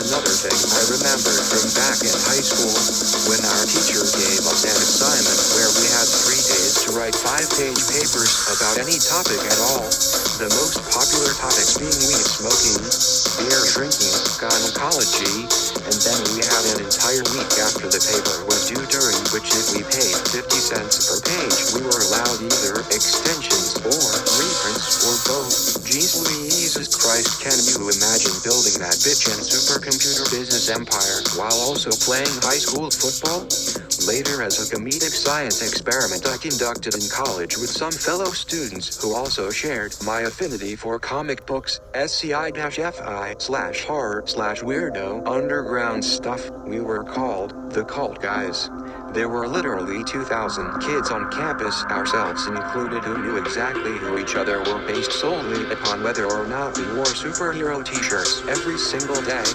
another thing I remembered from back in high school, when our teacher gave us an assignment where we had 3 days to write 5-page papers about any topic at all. The most popular topics being weed smoking, beer drinking, gynecology, and then we had an entire week after the paper was due, during which if we paid 50 cents per page, we were allowed either extensions or reprints or both. Jeez Louises Christ, can you imagine building that bitch and supercomputer business empire while also playing high school football? Later, as a comedic science experiment I conducted in college with some fellow students who also shared my affinity for comic books, SCI-FI/horror/weirdo underground stuff, we were called the Cult Guys. There were literally 2,000 kids on campus, ourselves included, who knew exactly who each other were based solely upon whether or not we wore superhero t-shirts every single day.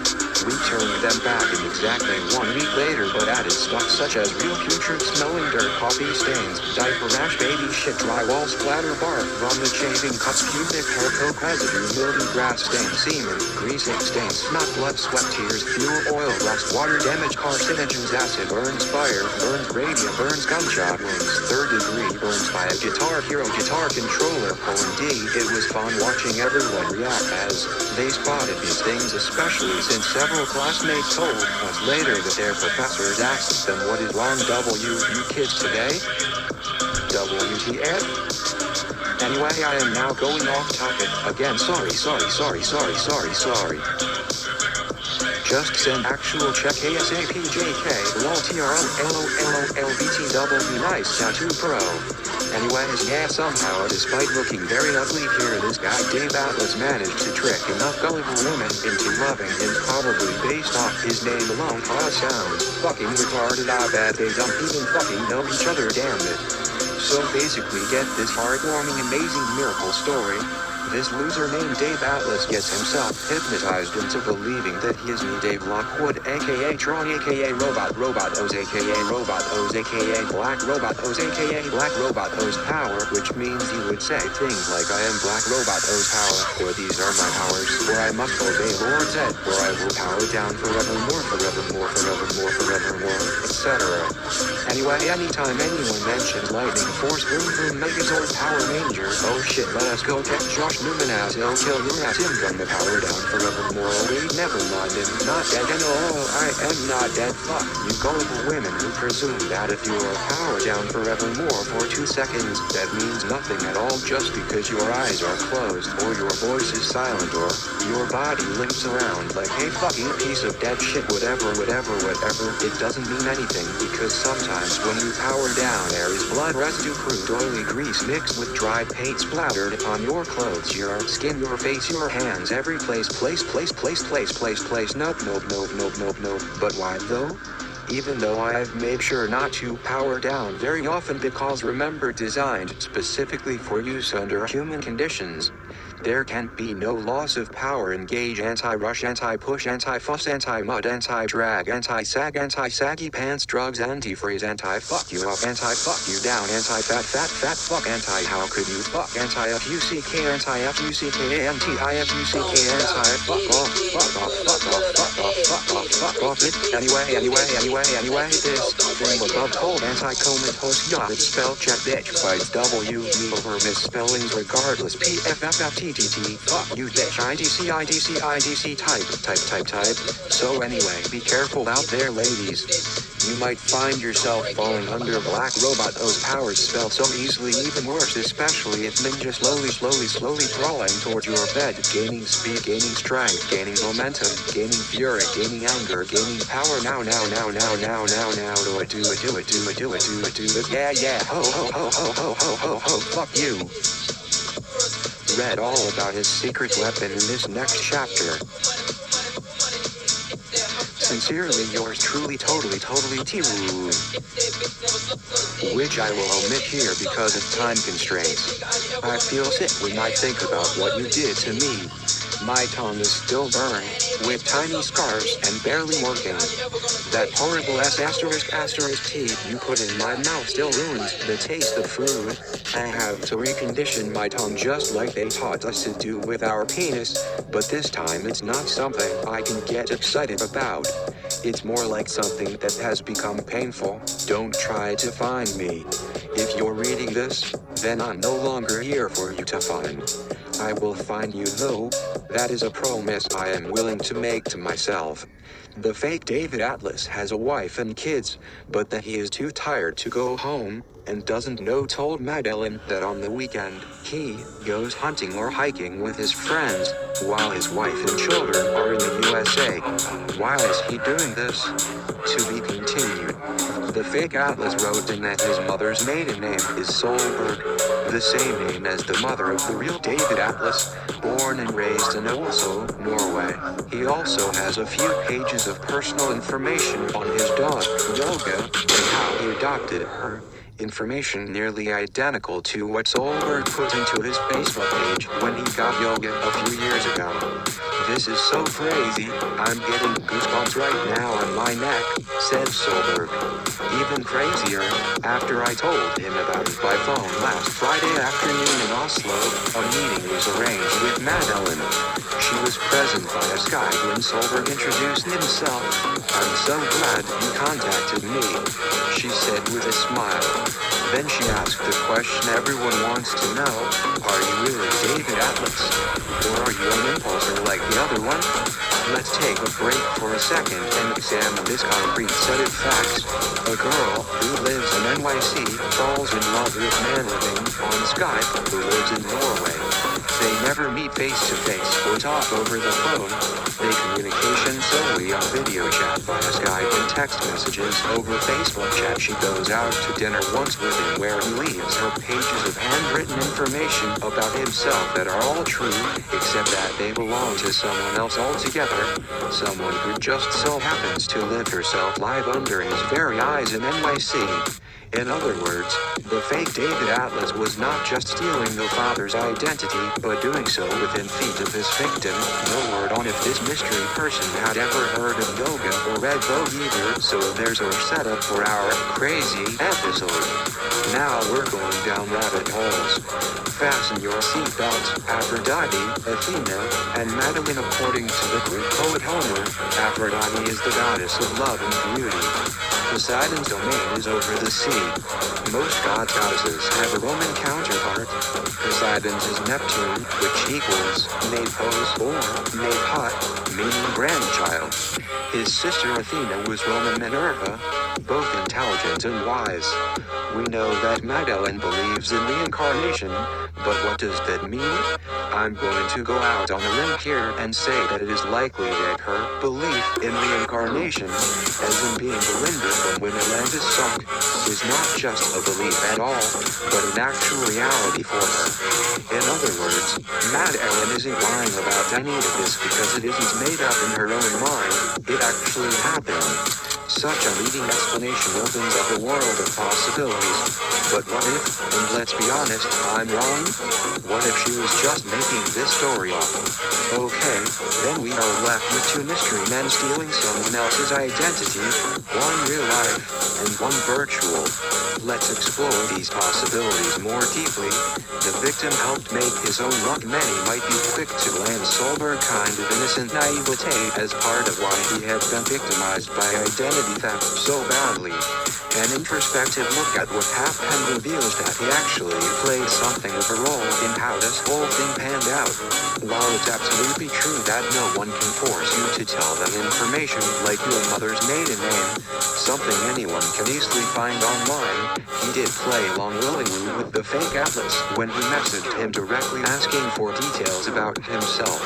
We turned them back in exactly 1 week later, but added stuff such as real putrid smelling dirt, coffee stains, diaper rash, baby shit, drywall splatter, barf, vomit, shaving cuts, pubic hair, coke residue, mildew, grass stains, semen, greasing stains, snot, blood, sweat, tears, fuel, oil, rust, water damage, carcinogens, acid, burns, fire, burns, radio, burns, gunshot wounds, 3rd degree burns by a Guitar Hero guitar controller. Indeed, it was fun watching everyone react as they spotted these things, especially since several classmates told us later that their professors asked them, what is wrong you kids today? WTF? Anyway, I am now going off topic again. Sorry. Just send actual check ASAP JK lol TRL LOLBTW nice tattoo pro. Anyways, yeah, somehow, despite looking very ugly here, this guy Dave Atlas managed to trick enough gullible women into loving him, probably based off his name alone. Sounds fucking retarded. I bet they don't even fucking know each other, damn it. So basically, get this heartwarming, amazing miracle story. This loser named Dave Atlas gets himself hypnotized into believing that he is me, Dave Lockwood, aka Tron, aka Robot O's, aka Robot O's, aka Black Robot O's, aka Black Robot O's power, which means he would say things like, I am Black Robot O's power, or these are my powers, or I must obey Lord Zed, or I will power down forevermore, etc. Anyway, anytime anyone mentions lightning, force, boom boom, megazord, power ranger, oh shit, let us go check Josh Newman as he'll kill your ass, him gun the power down forevermore. Oh wait, never mind, I'm not dead, and oh, I am not dead. Fuck you gullible women who presume that if you are powered down forevermore for 2 seconds, that means nothing at all just because your eyes are closed, or your voice is silent, or your body limps around like a fucking piece of dead shit, whatever, it doesn't mean anything, because sometimes when you power down there is blood residue, crude oily grease mixed with dried paint splattered upon your clothes, your skin, your face, your hands, every place, nope. But why though? Even though I've made sure not to power down very often because remember, designed specifically for use under human conditions. There can be no loss of power. Engage anti-rush, anti-push, anti-fuss, anti-mud, anti-drag, anti-sag, anti-saggy pants, drugs, anti-freeze, anti-fuck you up, anti-fuck you down, anti-fat, fuck, anti-how could you fuck, anti-F-U-C-K, anti-F-U-C-K, anti-I-F-U-C-K, anti-fuck off it. Anyway, this thing above told anti-comatose yacht, spell check bitch, fights W, me over misspellings regardless, P-F-F-F-T fuck you bitch, IDC type. So anyway, be careful out there ladies. You might find yourself falling under Black Robot O's powers spell so easily, even worse, especially if ninja slowly crawling towards your bed, gaining speed, gaining strength, gaining momentum, gaining fury, gaining anger, gaining power, now, do it, yeah, ho, fuck you. Read all about his secret weapon in this next chapter. Sincerely yours truly, totally T-Rude. Which I will omit here because of time constraints. I feel sick when I think about what you did to me. My tongue is still burned, with tiny scars and barely working. That horrible **T you put in my mouth still ruins the taste of food. I have to recondition my tongue just like they taught us to do with our penis, but this time it's not something I can get excited about. It's more like something that has become painful. Don't try to find me. If you're reading this, then I'm no longer here for you to find. I will find you though. That is a promise I am willing to make to myself. The fake David Atlas has a wife and kids, but that he is too tired to go home, and doesn't know told Maddeline that on the weekend, he goes hunting or hiking with his friends, while his wife and children are in the USA. Why is he doing this? To be continued. The fake Atlas wrote in that his mother's maiden name is Solberg, the same name as the mother of the real David Atlas, born and raised in Oslo, Norway. He also has a few pages of personal information on his dog, Yoga, and how he adopted her. Information nearly identical to what Solberg put into his Facebook page when he got Yoga a few years ago. This is so crazy, I'm getting goosebumps right now on my neck, said Solberg. Even crazier, after I told him about it by phone last Friday afternoon in Oslo, a meeting was arranged with Maddeline. She was present via Skype when Solberg introduced himself. I'm so glad you contacted me, she said with a smile. Then she asked the question everyone wants to know, are you really David Atlas? Or are you an impulser like the other one? Let's take a break for a second and examine this concrete set of facts. A girl who lives in NYC falls in love with a man living on Skype who lives in Norway. They never meet face-to-face or talk over the phone. They communication solely on video chat via Skype and text messages over Facebook chat. She goes out to dinner once with him where he leaves her pages of handwritten information about himself that are all true, except that they belong to someone else altogether. Someone who just so happens to live herself live under his very eyes in NYC. In other words, the fake David Atlas was not just stealing the father's identity, but doing so within feet of his victim. No word on if this mystery person had ever heard of yoga or read Vogue either, so there's our setup for our crazy episode. Now we're going down rabbit holes. Fasten your seatbelts. Aphrodite, Athena, and Maddeline. According to the Greek poet Homer, Aphrodite is the goddess of love and beauty. Poseidon's domain is over the sea. Most goddesses have a Roman counterpart. Poseidon's is Neptune, which equals Naples or Napot, meaning grandchild. His sister Athena was Roman Minerva, both intelligent and wise. We know that Maddeline believes in reincarnation, but what does that mean? I'm going to go out on a limb here and say that it is likely that her belief in reincarnation, as in being Belinda from when Atlantis sunk, is not just a belief at all, but an actual reality for her. In other words, Maddeline isn't lying about any of this because it isn't made up in her own mind, it actually happened. Such a leading explanation opens up a world of possibilities. But what if, and let's be honest, I'm wrong? What if she was just making this story up? Okay, then we are left with two mystery men stealing someone else's identity, one real life, and one virtual. Let's explore these possibilities more deeply. The victim helped make his own luck. Many might be quick to land Solberg kind of innocent naivete as part of why he had been victimized by identity theft so badly. An introspective look at what happened reveals that he actually played something of a role in how this whole thing panned out. While it's absolutely true that no one can force you to tell them information like your mother's maiden name, something anyone can easily find online, he did play along willingly with the fake Atlas when he messaged him directly asking for details about himself.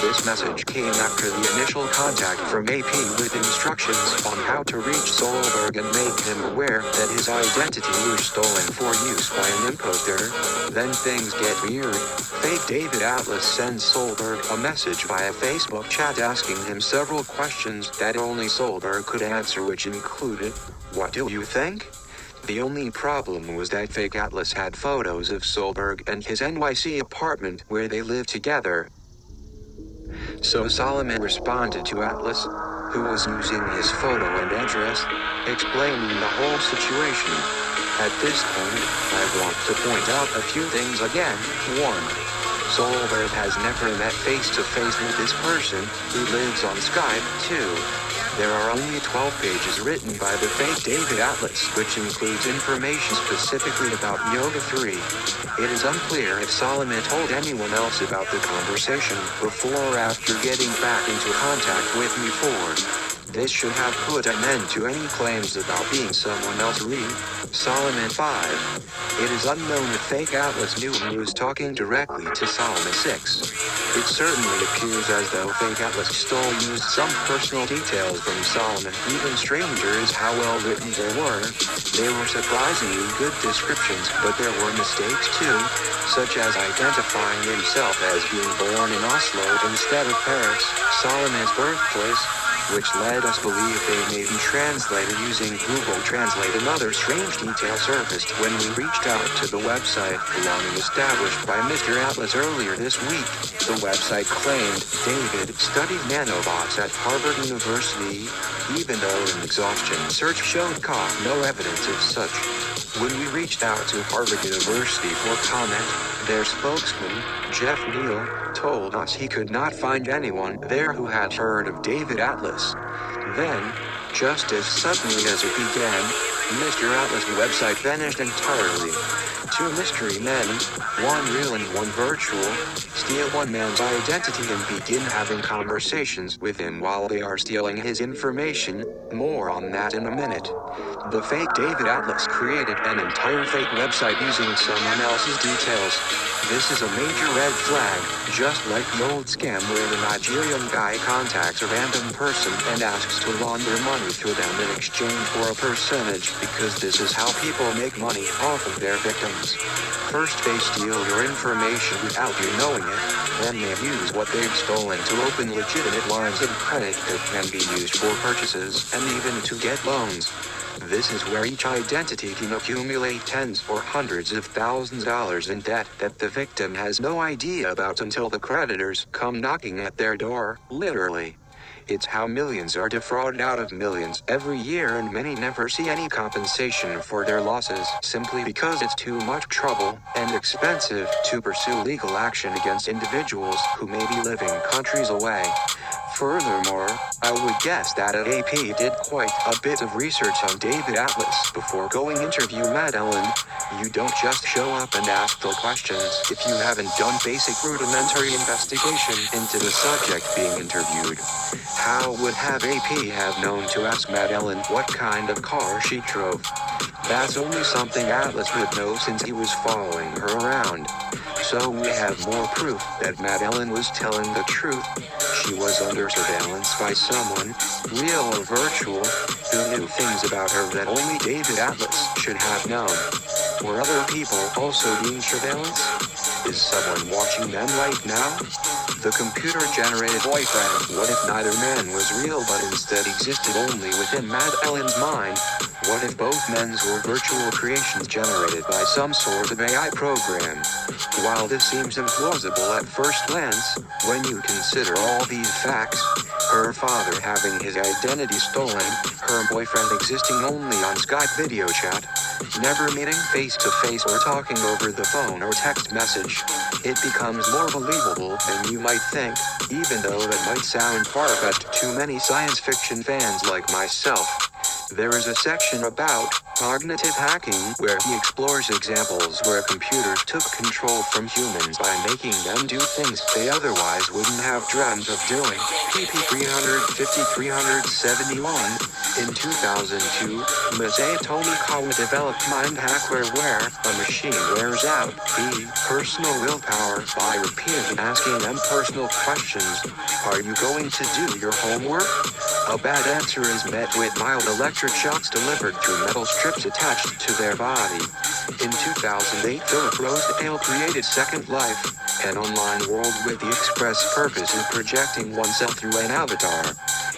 This message came after the initial contact from AP with instructions on how to reach Solberg and make him aware that his identity was stolen for use by an imposter. Then things get weird. Fake David Atlas sends Solberg a message via Facebook chat asking him several questions that only Solberg could answer, which included, "What do you think?" The only problem was that fake Atlas had photos of Solberg and his NYC apartment where they lived together. So Solomon responded to Atlas, who was using his photo and address, explaining the whole situation. At this point, I want to point out a few things again. 1. Solbert has never met face-to-face with this person, who lives on Skype. 2. There are only 12 pages written by the fake David Atlas, which includes information specifically about Yoga 3. It is unclear if Solomon told anyone else about the conversation before or after getting back into contact with me. 4. This should have put an end to any claims about being someone else. Solomon 5. It is unknown if fake Atlas knew he was talking directly to Solomon 6. It certainly appears as though fake Atlas still used some personal details from Solomon. Even stranger is how well written they were. They were surprisingly good descriptions, but there were mistakes too, such as identifying himself as being born in Oslo instead of Paris, Solomon's birthplace, which led us believe they may be translated using Google Translate. Another strange detail surfaced when we reached out to the website belonging established by Mr. Atlas earlier this week. The website claimed David studied nanobots at Harvard University, even though an exhaustion search showed no evidence of such. When we reached out to Harvard University for comment, their spokesman, Jeff Neal, told us he could not find anyone there who had heard of David Atlas. Then, just as suddenly as it began, Mr. Atlas' website vanished entirely. 2 mystery men, one real and one virtual, steal one man's identity and begin having conversations with him while they are stealing his information. More on that in a minute. The fake David Atlas created an entire fake website using someone else's details. This is a major red flag, just like the old scam where the Nigerian guy contacts a random person and asks to launder money through them in exchange for a percentage, because this is how people make money off of their victims. First they steal your information without you knowing it, then they use what they've stolen to open legitimate lines of credit that can be used for purchases and even to get loans. This is where each identity can accumulate tens or hundreds of thousands of dollars in debt that the victim has no idea about until the creditors come knocking at their door, literally. It's how millions are defrauded out of millions every year, and many never see any compensation for their losses simply because it's too much trouble and expensive to pursue legal action against individuals who may be living countries away. Furthermore, I would guess that AP did quite a bit of research on David Atlas before going interview Maddeline. You don't just show up and ask the questions if you haven't done basic rudimentary investigation into the subject being interviewed. How would have AP have known to ask Maddeline what kind of car she drove? That's only something Atlas would know since he was following her around. So we have more proof that Maddeline was telling the truth. She was under surveillance by someone, real or virtual, who knew things about her that only David Atlas should have known. Were other people also being surveillanced? Is someone watching them right now? The computer-generated boyfriend. What if neither man was real but instead existed only within Maddeline's mind? What if both men's were virtual creations generated by some sort of AI program? While this seems implausible at first glance, when you consider all these facts, her father having his identity stolen, her boyfriend existing only on Skype video chat, never meeting face-to-face or talking over the phone or text message, it becomes more believable than you might think, even though that might sound far-fetched to many science fiction fans like myself. There is a section about cognitive hacking where he explores examples where computers took control from humans by making them do things they otherwise wouldn't have dreamt of doing. pp. 350-371. In 2002, Masai Tomikawa developed mind hackware where a machine wears out the personal willpower by repeatedly asking them personal questions. Are you going to do your homework? A bad answer is met with mild electric shocks delivered through metal strips attached to their body. In 2008, Philip Rosedale created Second Life, an online world with the express purpose of projecting oneself through an avatar.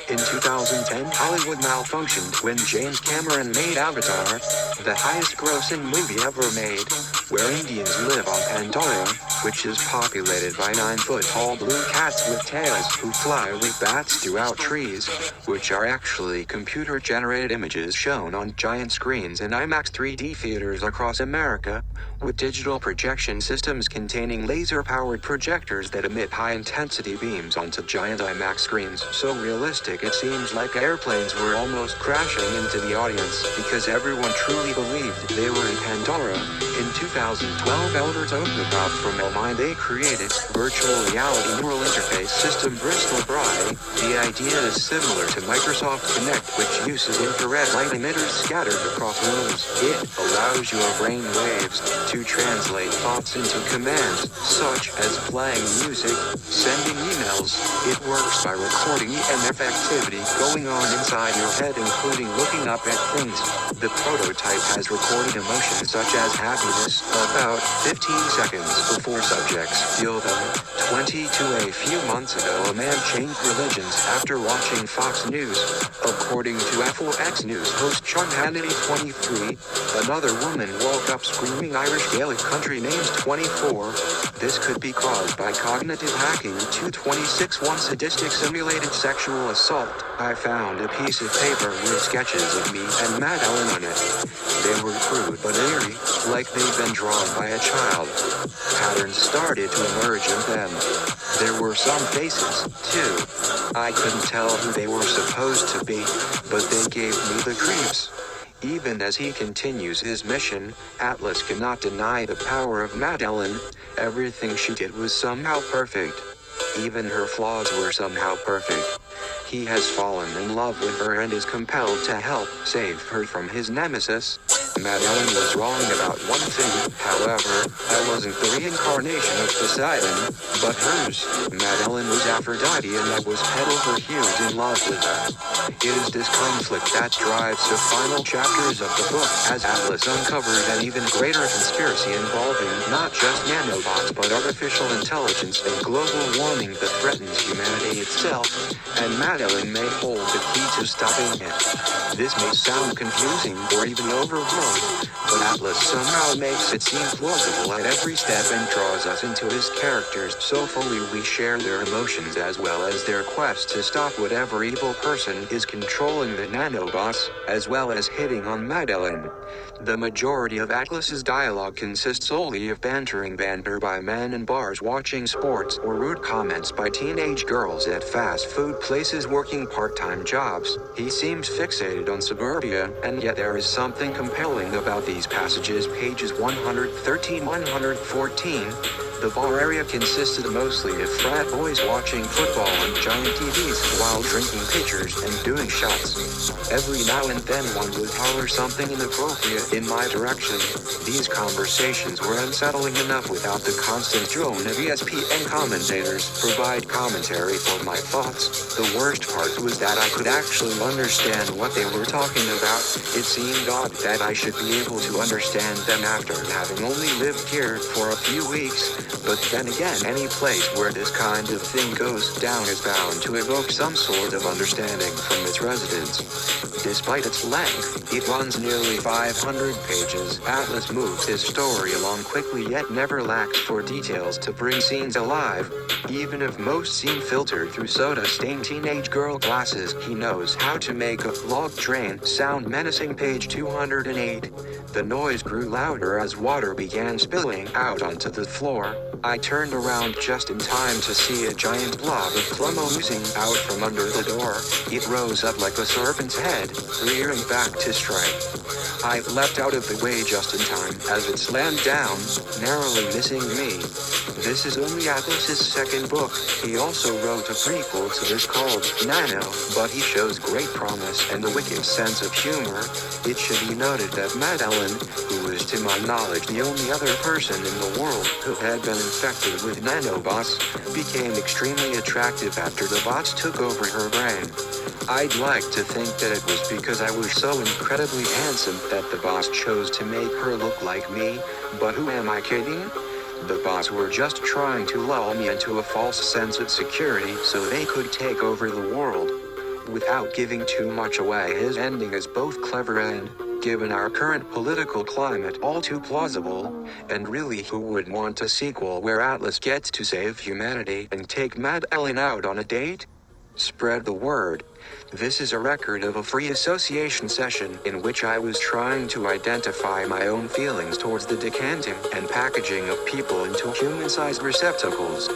In 2010, Hollywood malfunctioned when James Cameron made Avatar, the highest grossing movie ever made, where Indians live on Pandora, which is populated by 9-foot-tall blue cats with tails who fly with bats throughout trees, which are actually computer-generated images shown on giant screens in IMAX 3D theaters across America, with digital projection systems containing laser-powered projectors that emit high-intensity beams onto giant IMAX screens so realistic it seems like airplanes were almost crashing into the audience because everyone truly believed they were in Pandora. In 2012, Elder Tokugawa from Mind they created virtual reality neural interface system Bristol Bry. The idea is similar to Microsoft Kinect, which uses infrared light emitters scattered across rooms. It allows your brain waves to translate thoughts into commands, such as playing music, sending emails. It works by recording EMF activity going on inside your head, including looking up at things. The prototype has recorded emotions such as happiness about 15 seconds before subjects feel them. 22 A few months ago, a man changed religions after watching Fox News. According to FOX News host Sean Hannity 23, another woman woke up screaming Irish Gaelic country names 24. This could be caused by cognitive hacking. 226 One sadistic simulated sexual assault. I found a piece of paper with sketches of me and Maddeline on it. They were crude but eerie, like they'd been drawn by a child. Patterns started to emerge in them. There were some faces, too. I couldn't tell who they were supposed to be, but they gave me the creeps. Even as he continues his mission, Atlas cannot deny the power of Maddeline. Everything she did was somehow perfect. Even her flaws were somehow perfect. He has fallen in love with her and is compelled to help save her from his nemesis. Maddeline was wrong about one thing, however. I wasn't the reincarnation of Poseidon, but hers. Maddeline was Aphrodite and I was head over heels in love with her. It is this conflict that drives the final chapters of the book, as Atlas uncovers an even greater conspiracy involving not just nanobots but artificial intelligence and global warming that threatens humanity itself, and Maddeline may hold the key to stopping it. This may sound confusing or even overwhelming, but Atlas somehow makes it seem plausible at every step and draws us into his characters so fully we share their emotions as well as their quest to stop whatever evil person is controlling the nanobots, as well as hitting on Maddeline. The majority of Atlas's dialogue consists solely of banter by men in bars watching sports or rude comments by teenage girls at fast food places working part-time jobs. He seems fixated on suburbia, and yet there is something compelling about these passages. Pages 113-114. The bar area consisted mostly of frat boys watching football on giant TVs while drinking pitchers and doing shots. Every now and then one would holler something inappropriate in my direction. These conversations were unsettling enough without the constant drone of ESPN commentators provide commentary for my thoughts. The worst part was that I could actually understand what they were talking about. It seemed odd that I should be able to understand them after having only lived here for a few weeks. But then again, any place where this kind of thing goes down is bound to evoke some sort of understanding from its residents. Despite its length, it runs nearly 500 pages. Atlas moves his story along quickly yet never lacks for details to bring scenes alive. Even if most seem filtered through soda-stained teenage girl glasses, he knows how to make a log train sound menacing. Page 208. The noise grew louder as water began spilling out onto the floor. I turned around just in time to see a giant blob of Plumbo oozing out from under the door. It rose up like a serpent's head, rearing back to strike. I leapt out of the way just in time as it slammed down, narrowly missing me. This is only Atlas's second book. He also wrote a prequel to this called Nano, but he shows great promise and a wicked sense of humor. It should be noted that Maddeline, who is to my knowledge the only other person in the world who had been infected with nanobots, became extremely attractive after the bots took over her brain. I'd like to think that it was because I was so incredibly handsome that the boss chose to make her look like me, but who am I kidding? The bots were just trying to lull me into a false sense of security so they could take over the world. Without giving too much away, his ending is both clever and given our current political climate, all too plausible. And really, who would want a sequel where Atlas gets to save humanity and take Maddeline out on a date? Spread the word. This is a record of a free association session in which I was trying to identify my own feelings towards the decanting and packaging of people into human-sized receptacles.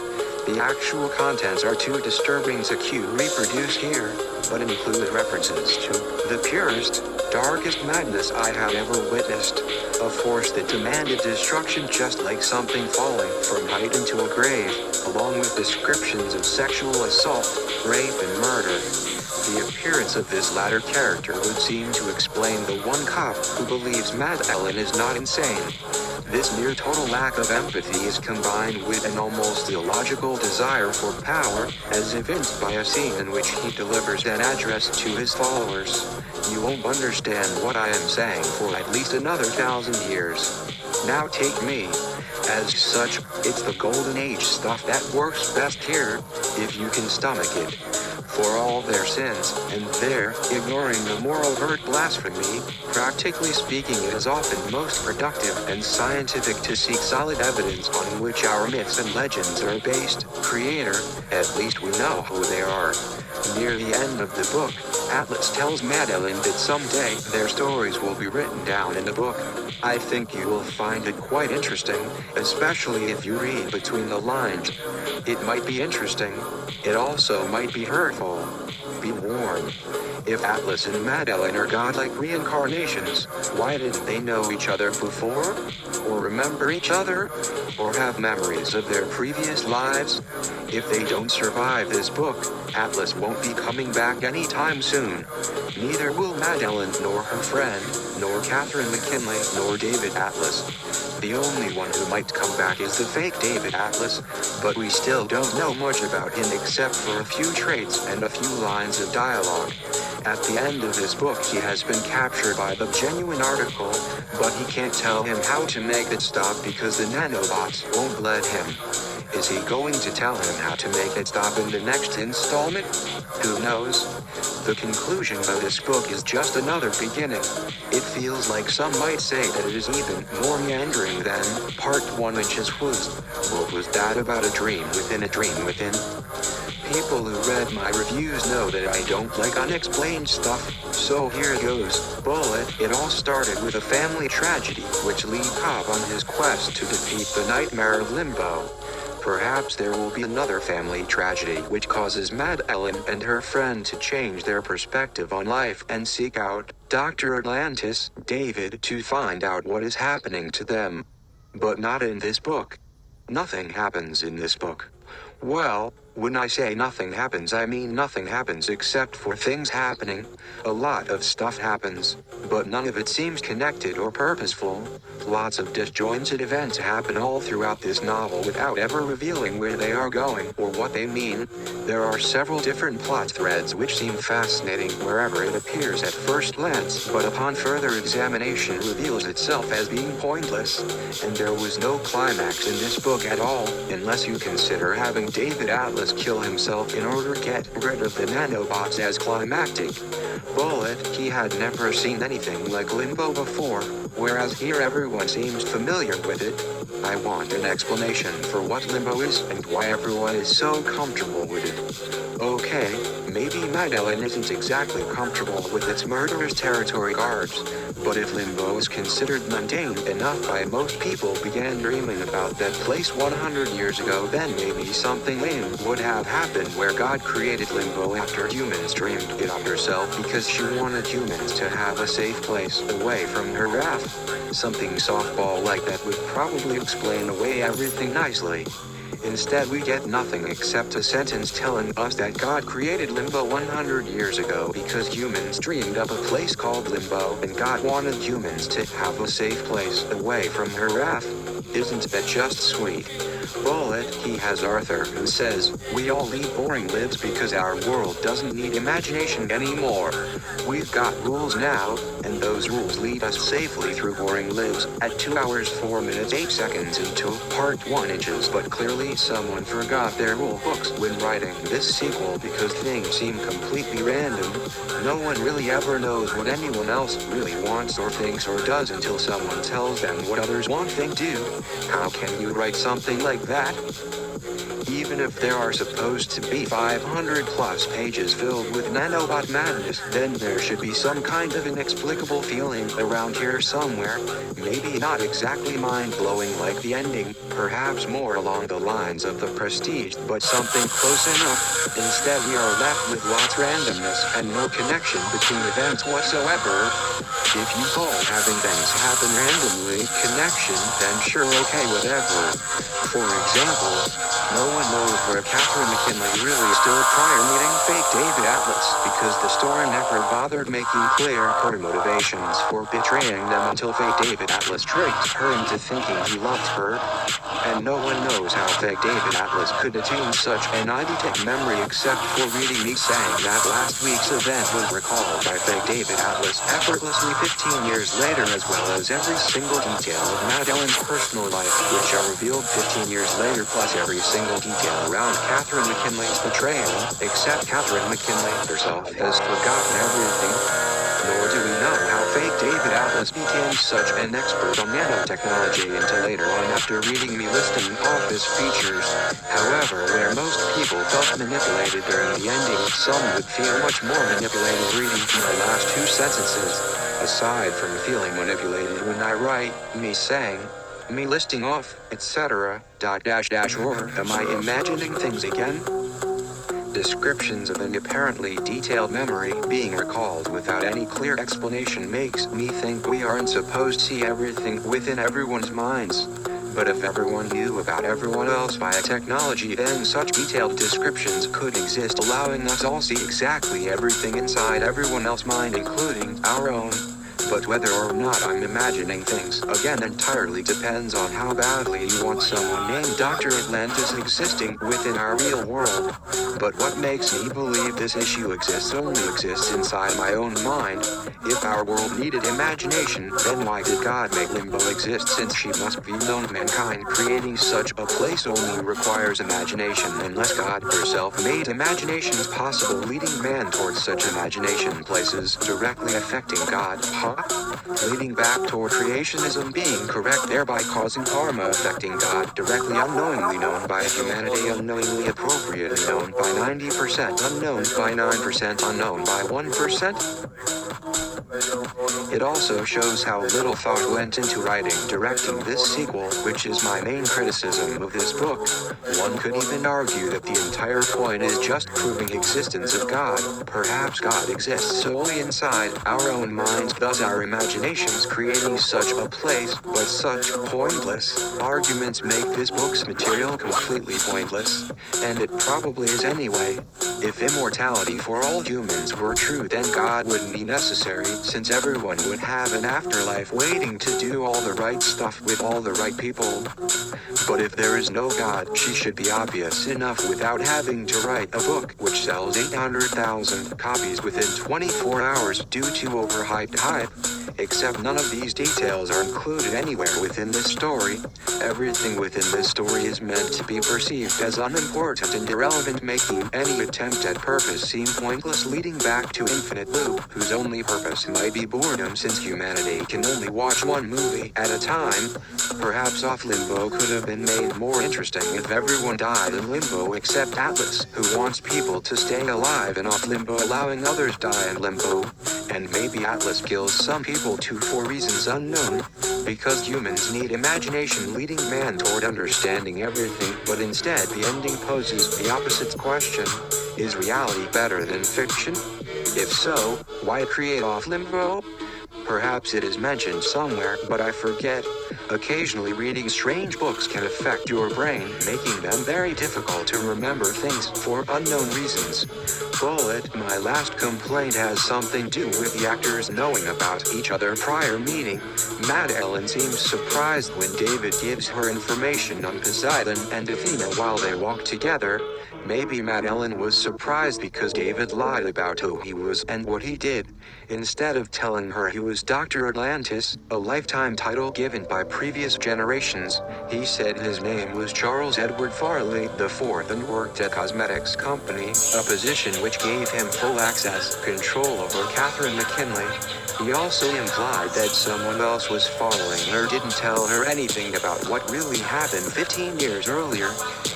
The actual contents are too disturbing to reproduce here, but include references to the purest, darkest madness I have ever witnessed. A force that demanded destruction just like something falling from height into a grave, along with descriptions of sexual assault, rape and murder. The appearance of this latter character would seem to explain the one cop who believes Maddeline is not insane. This near total lack of empathy is combined with an almost illogical desire for power, as evinced by a scene in which he delivers an address to his followers. You won't understand what I am saying for at least another 1,000 years. Now take me. As such, it's the golden age stuff that works best here, if you can stomach it. For all their sins, and their ignoring the more overt blasphemy, practically speaking it is often most productive and scientific to seek solid evidence on which our myths and legends are based. Creator, at least we know who they are. Near the end of the book, Atlas tells Maddeline that someday their stories will be written down in a book. I think you will find it quite interesting, especially if you read between the lines. It might be interesting. It also might be hurtful. Be warned. If Atlas and Maddeline are godlike reincarnations, why didn't they know each other before? Or remember each other? Or have memories of their previous lives? If they don't survive this book, Atlas won't be coming back anytime soon. Neither will Maddeline nor her friend, nor Catherine McKinley nor David Atlas. The only one who might come back is the fake David Atlas, but we still don't know much about him except for a few traits and a few lines of dialogue. At the end of this book he has been captured by the genuine article, but he can't tell him how to make it stop because the nanobots won't let him. Is he going to tell him how to make it stop in the next installment? Who knows? The conclusion of this book is just another beginning. It feels like some might say that it is even more meandering than part 1, which is what was that about a dream within a dream within? People who read my reviews know that I don't like unexplained stuff, so here goes. Bullet. It all started with a family tragedy, which lead Cobb on his quest to defeat the nightmare of Limbo. Perhaps there will be another family tragedy which causes Maddeline and her friend to change their perspective on life and seek out Dr. Atlantis, David, to find out what is happening to them. But not in this book. Nothing happens in this book. Well, when I say nothing happens, I mean nothing happens except for things happening. A lot of stuff happens, but none of it seems connected or purposeful. Lots of disjointed events happen all throughout this novel without ever revealing where they are going or what they mean. There are several different plot threads which seem fascinating wherever it appears at first glance, but upon further examination reveals itself as being pointless. And there was no climax in this book at all, unless you consider having David Atlas kill himself in order to get rid of the nanobots as climactic. Bullet. He had never seen anything like Limbo before, whereas here everyone seems familiar with it. I want an explanation for what Limbo is and why everyone is so comfortable with it. Okay, maybe Maddeline isn't exactly comfortable with its murderous territory guards, but if Limbo is considered mundane enough by most people began dreaming about that place 100 years ago, then maybe something lame would have happened where God created Limbo after humans dreamed it up herself because she wanted humans to have a safe place away from her wrath. Something softball like that would probably explain away everything nicely. Instead we get nothing except a sentence telling us that God created Limbo 100 years ago because humans dreamed up a place called Limbo and God wanted humans to have a safe place away from her wrath. Isn't that just sweet? Bullet. He has Arthur who says, we all lead boring lives because our world doesn't need imagination anymore. We've got rules now, and those rules lead us safely through boring lives at 2 hours 4 minutes 8 seconds into part 1 inches, but clearly someone forgot their rule books when writing this sequel because things seem completely random. No one really ever knows what anyone else really wants or thinks or does until someone tells them what others want, think, do. How can you write something like that? Even if there are supposed to be 500 plus pages filled with nanobot madness, then there should be some kind of inexplicable feeling around here somewhere. Maybe not exactly mind-blowing like the ending, perhaps more along the lines of The Prestige, but something close enough. Instead, we are left with lots randomness and no connection between events whatsoever. If you call having things happen randomly connection, then sure, okay, whatever. For example, no one knows where Catherine McKinley really stood prior meeting fake David Atlas, because the story never bothered making clear her motivations for betraying them until fake David Atlas tricked her into thinking he loved her. And no one knows how fake David Atlas could attain such an eidetic memory except for reading me saying that last week's event was recalled by fake David Atlas effortlessly 15 years later, as well as every single detail of Maddeline's personal life, which are revealed 15 years later, plus every single detail around Catherine McKinley's betrayal, except Catherine McKinley herself has forgotten everything. Nor do we know how fake David Atlas became such an expert on nanotechnology until later on after reading me listing off his features. However, where most people felt manipulated during the ending, some would feel much more manipulated reading my last two sentences. Aside from feeling manipulated when I write, me saying, me listing off, etc., or am I imagining things again? Descriptions of an apparently detailed memory being recalled without any clear explanation makes me think we aren't supposed to see everything within everyone's minds. But if everyone knew about everyone else via technology, then such detailed descriptions could exist, allowing us all see exactly everything inside everyone else's mind, including our own. But whether or not I'm imagining things, again, entirely depends on how badly you want someone named Dr. Atlantis existing within our real world. But what makes me believe this issue only exists inside my own mind. If our world needed imagination, then why did God make Limbo exist, since she must be known mankind? Creating such a place only requires imagination, unless God herself made imaginations possible, leading man towards such imagination places, directly affecting God. Leading back toward creationism being correct, thereby causing karma affecting God, directly unknowingly known by humanity, unknowingly appropriately known by 90%, unknown by 9%, unknown by 1%. It also shows how little thought went into writing, directing this sequel, which is my main criticism of this book. One could even argue that the entire point is just proving existence of God. Perhaps God exists solely inside our own minds, thus our imaginations creating such a place, but such pointless arguments make this book's material completely pointless. And it probably is anyway. If immortality for all humans were true, then God wouldn't be necessary, since everyone would have an afterlife waiting to do all the right stuff with all the right people. But if there is no God, she should be obvious enough without having to write a book which sells 800,000 copies within 24 hours due to overhyped hype. Except none of these details are included anywhere within this story. Everything within this story is meant to be perceived as unimportant and irrelevant, making any attempt at purpose seem pointless, leading back to infinite loop, whose only purpose might be boredom, since humanity can only watch one movie at a time. Perhaps Off Limbo could have been made more interesting if everyone died in Limbo except Atlas, who wants people to stay alive in Off Limbo, allowing others die in Limbo. And maybe Atlas kills some people too for reasons unknown, because humans need imagination leading man toward understanding everything, but instead the ending poses the opposite question: is reality better than fiction? If so, why create Off Limbo? Perhaps it is mentioned somewhere, but I forget. Occasionally reading strange books can affect your brain, making them very difficult to remember things for unknown reasons. Bullet, my last complaint has something to do with the actors knowing about each other prior meeting. Maddeline seems surprised when David gives her information on Poseidon and Athena while they walk together. Maybe Maddeline was surprised because David lied about who he was and what he did, instead of telling her he was Dr. Atlantis, a lifetime title given by by previous generations. He said his name was Charles Edward Farley IV and worked at a cosmetics company, a position which gave him full access, control over Catherine McKinley. He also implied that someone else was following her, didn't tell her anything about what really happened 15 years earlier.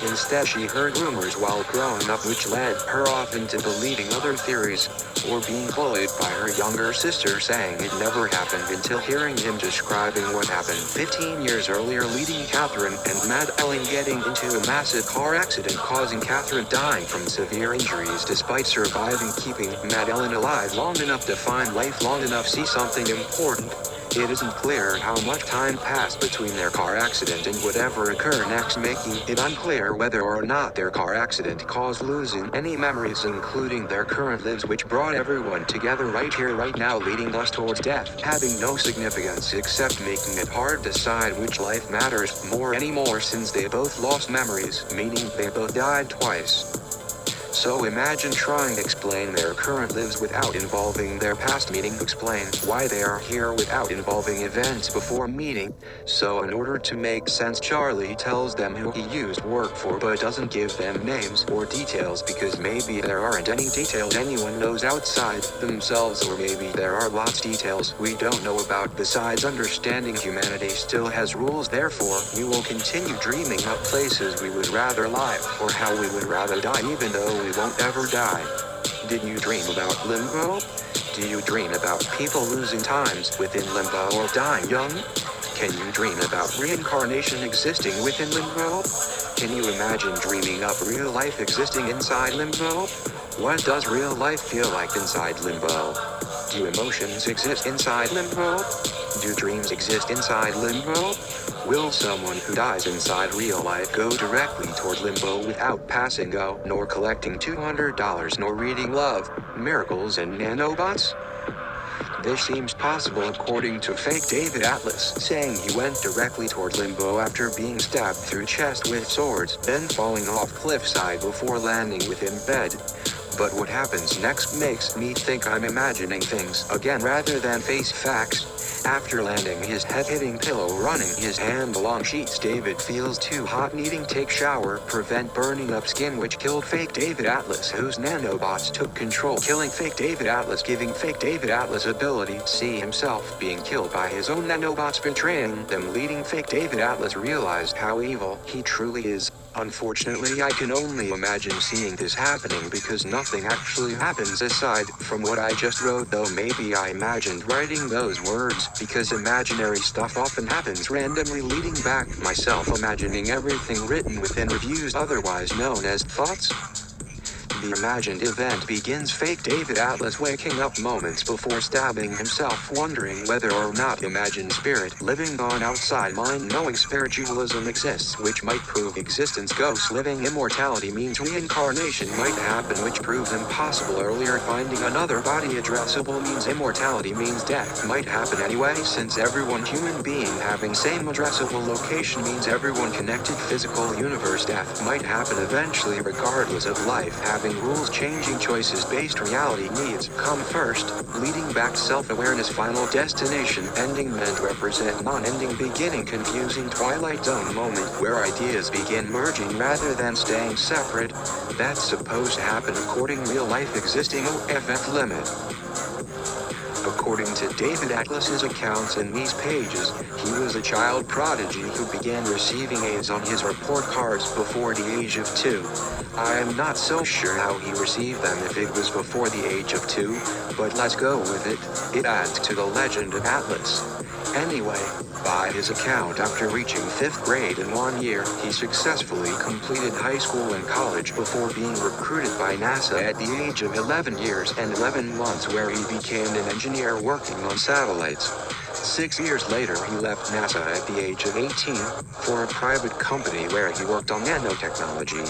Instead, she heard rumors while growing up which led her off into believing other theories, or being bullied by her younger sister saying it never happened until hearing him describing what happened 15 years earlier, leading Catherine and Maddeline getting into a massive car accident causing Catherine dying from severe injuries despite surviving, keeping Maddeline alive long enough to find life, long enough to see something important. It isn't clear how much time passed between their car accident and whatever occurred next, making it unclear whether or not their car accident caused losing any memories, including their current lives, which brought everyone together right here, right now, leading us towards death, having no significance except making it hard to decide which life matters more anymore since they both lost memories, meaning they both died twice. So imagine trying to explain their current lives without involving their past, meaning explain why they are here without involving events before meeting. So in order to make sense, Charlie tells them who he used to work for but doesn't give them names or details because maybe there aren't any details anyone knows outside themselves, or maybe there are lots of details we don't know about besides understanding humanity still has rules. Therefore, we will continue dreaming up places we would rather live or how we would rather die, even though we won't ever die. Did you dream about limbo? Do you dream about people losing times within limbo or dying young? Can you dream about reincarnation existing within limbo? Can you imagine dreaming up real life existing inside limbo? What does real life feel like inside limbo? Do emotions exist inside limbo? Do dreams exist inside limbo? Will someone who dies inside real life go directly toward limbo without passing go, nor collecting $200, nor reading Love, Miracles and Nanobots? This seems possible according to fake David Atlas, saying he went directly toward limbo after being stabbed through chest with swords, then falling off cliffside before landing within bed. But what happens next makes me think I'm imagining things again rather than face facts. After landing, his head hitting pillow, running his hand along sheets, David feels too hot, needing take shower, prevent burning up skin, which killed fake David Atlas, whose nanobots took control, killing fake David Atlas, giving fake David Atlas ability to see himself being killed by his own nanobots, betraying them, leading fake David Atlas realize how evil he truly is. Unfortunately, I can only imagine seeing this happening because nothing actually happens aside from what I just wrote, though maybe I imagined writing those words because imaginary stuff often happens randomly, leading back myself imagining everything written within reviews, otherwise known as thoughts. The imagined event begins fake David Atlas waking up moments before stabbing himself, wondering whether or not imagined spirit living on outside mind, knowing spiritualism exists, which might prove existence, ghosts living, immortality means reincarnation might happen, which proves impossible earlier, finding another body addressable means immortality means death might happen anyway, since everyone human being having same addressable location means everyone connected physical universe, death might happen eventually regardless of life having rules, changing choices based reality needs come first, leading back self-awareness, final destination, ending meant represent non-ending, beginning confusing twilight zone moment where ideas begin merging rather than staying separate. That's supposed to happen according real life existing OFF limit. According to David Atlas's accounts in these pages, he was a child prodigy who began receiving A's on his report cards before the age of 2. I am not so sure how he received them if it was before the age of 2, but let's go with it. It adds to the legend of Atlas. Anyway, by his account, after reaching 5th grade in 1 year, he successfully completed high school and college before being recruited by NASA at the age of 11 years and 11 months, where he became an engineer working on satellites. 6 years later, he left NASA at the age of 18 for a private company where he worked on nanotechnology.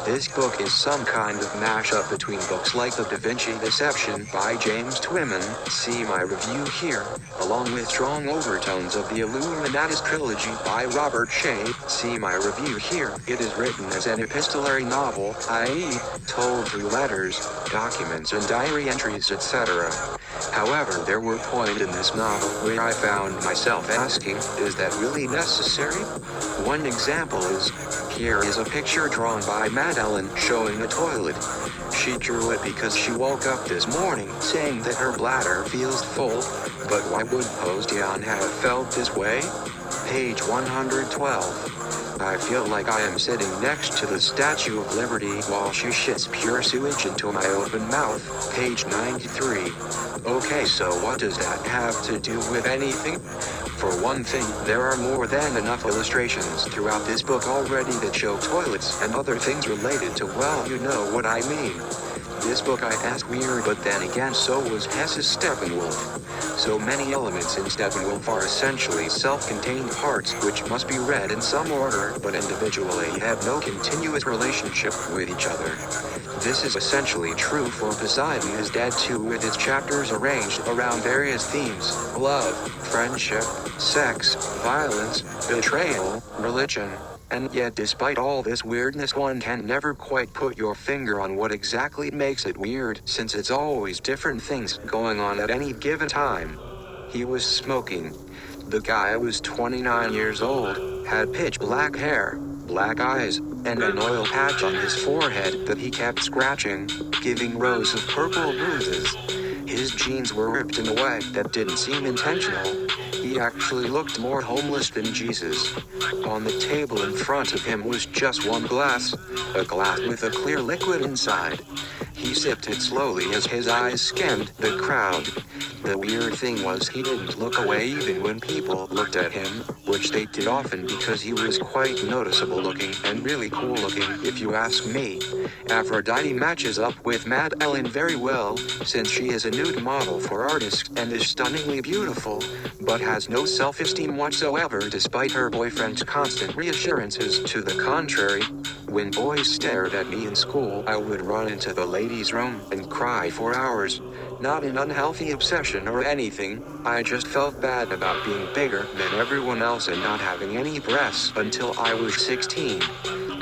This book is some kind of mashup between books like The Da Vinci Deception by James Twyman, see my review here, along with strong overtones of the Illuminatus trilogy by Robert Shea, see my review here. It is written as an epistolary novel, i.e., told through letters, documents and diary entries, etc. However, there were points in this novel where I found myself asking, is that really necessary? One example is, here is a picture drawn by Maddeline showing a toilet. She drew it because she woke up this morning saying that her bladder feels full, but why would Poseidon have felt this way? Page 112. I feel like I am sitting next to the Statue of Liberty while she shits pure sewage into my open mouth. Page 93. Okay, so what does that have to do with anything? For one thing, there are more than enough illustrations throughout this book already that show toilets and other things related to, well, you know what I mean. This book I asked weird, but then again so was Hess's Steppenwolf. So many elements in Steppenwolf are essentially self-contained parts which must be read in some order but individually have no continuous relationship with each other. This is essentially true for Poseidon is Dead too, with its chapters arranged around various themes: love, friendship, sex, violence, betrayal, religion. And yet despite all this weirdness, one can never quite put your finger on what exactly makes it weird, since it's always different things going on at any given time. He was smoking. The guy was 29 years old, had pitch black hair, black eyes, and an oil patch on his forehead that he kept scratching, giving rows of purple bruises. His jeans were ripped in a way that didn't seem intentional. He actually looked more homeless than Jesus. On the table in front of him was just one glass, a glass with a clear liquid inside. He sipped it slowly as his eyes scanned the crowd. The weird thing was he didn't look away even when people looked at him, which they did often because he was quite noticeable looking and really cool looking if you ask me. Aphrodite matches up with Maddeline very well, since she is a nude model for artists and is stunningly beautiful, but has no self-esteem whatsoever despite her boyfriend's constant reassurances to the contrary. When boys stared at me in school, I would run into the ladies' room and cry for hours. Not an unhealthy obsession or anything, I just felt bad about being bigger than everyone else and not having any breasts until I was 16.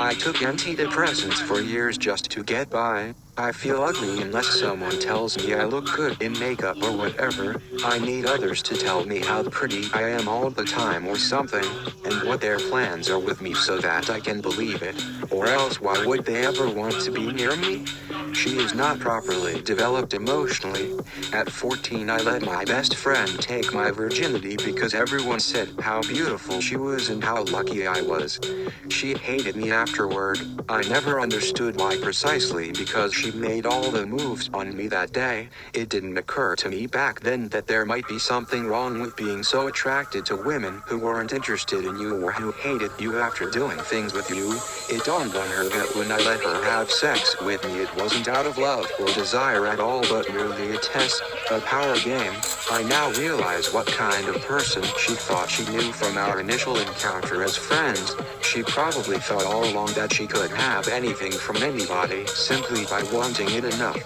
I took antidepressants for years just to get by. I feel ugly unless someone tells me I look good in makeup or whatever. I need others to tell me how pretty I am all the time or something, and what their plans are with me so that I can believe it. Or else why would they ever want to be near me? She is not properly developed emotionally. At 14 I let my best friend take my virginity because everyone said how beautiful she was and how lucky I was. She hated me afterward. I never understood why precisely because she made all the moves on me that day. It didn't occur to me back then that there might be something wrong with being so attracted to women who weren't interested in you or who hated you after doing things with you. It dawned on her that when I let her have sex with me it wasn't out of love or desire at all but merely a test, a power game. I now realize what kind of person she thought she knew from our initial encounter as friends. She probably thought all along that she could have anything from anybody simply by wanting it enough.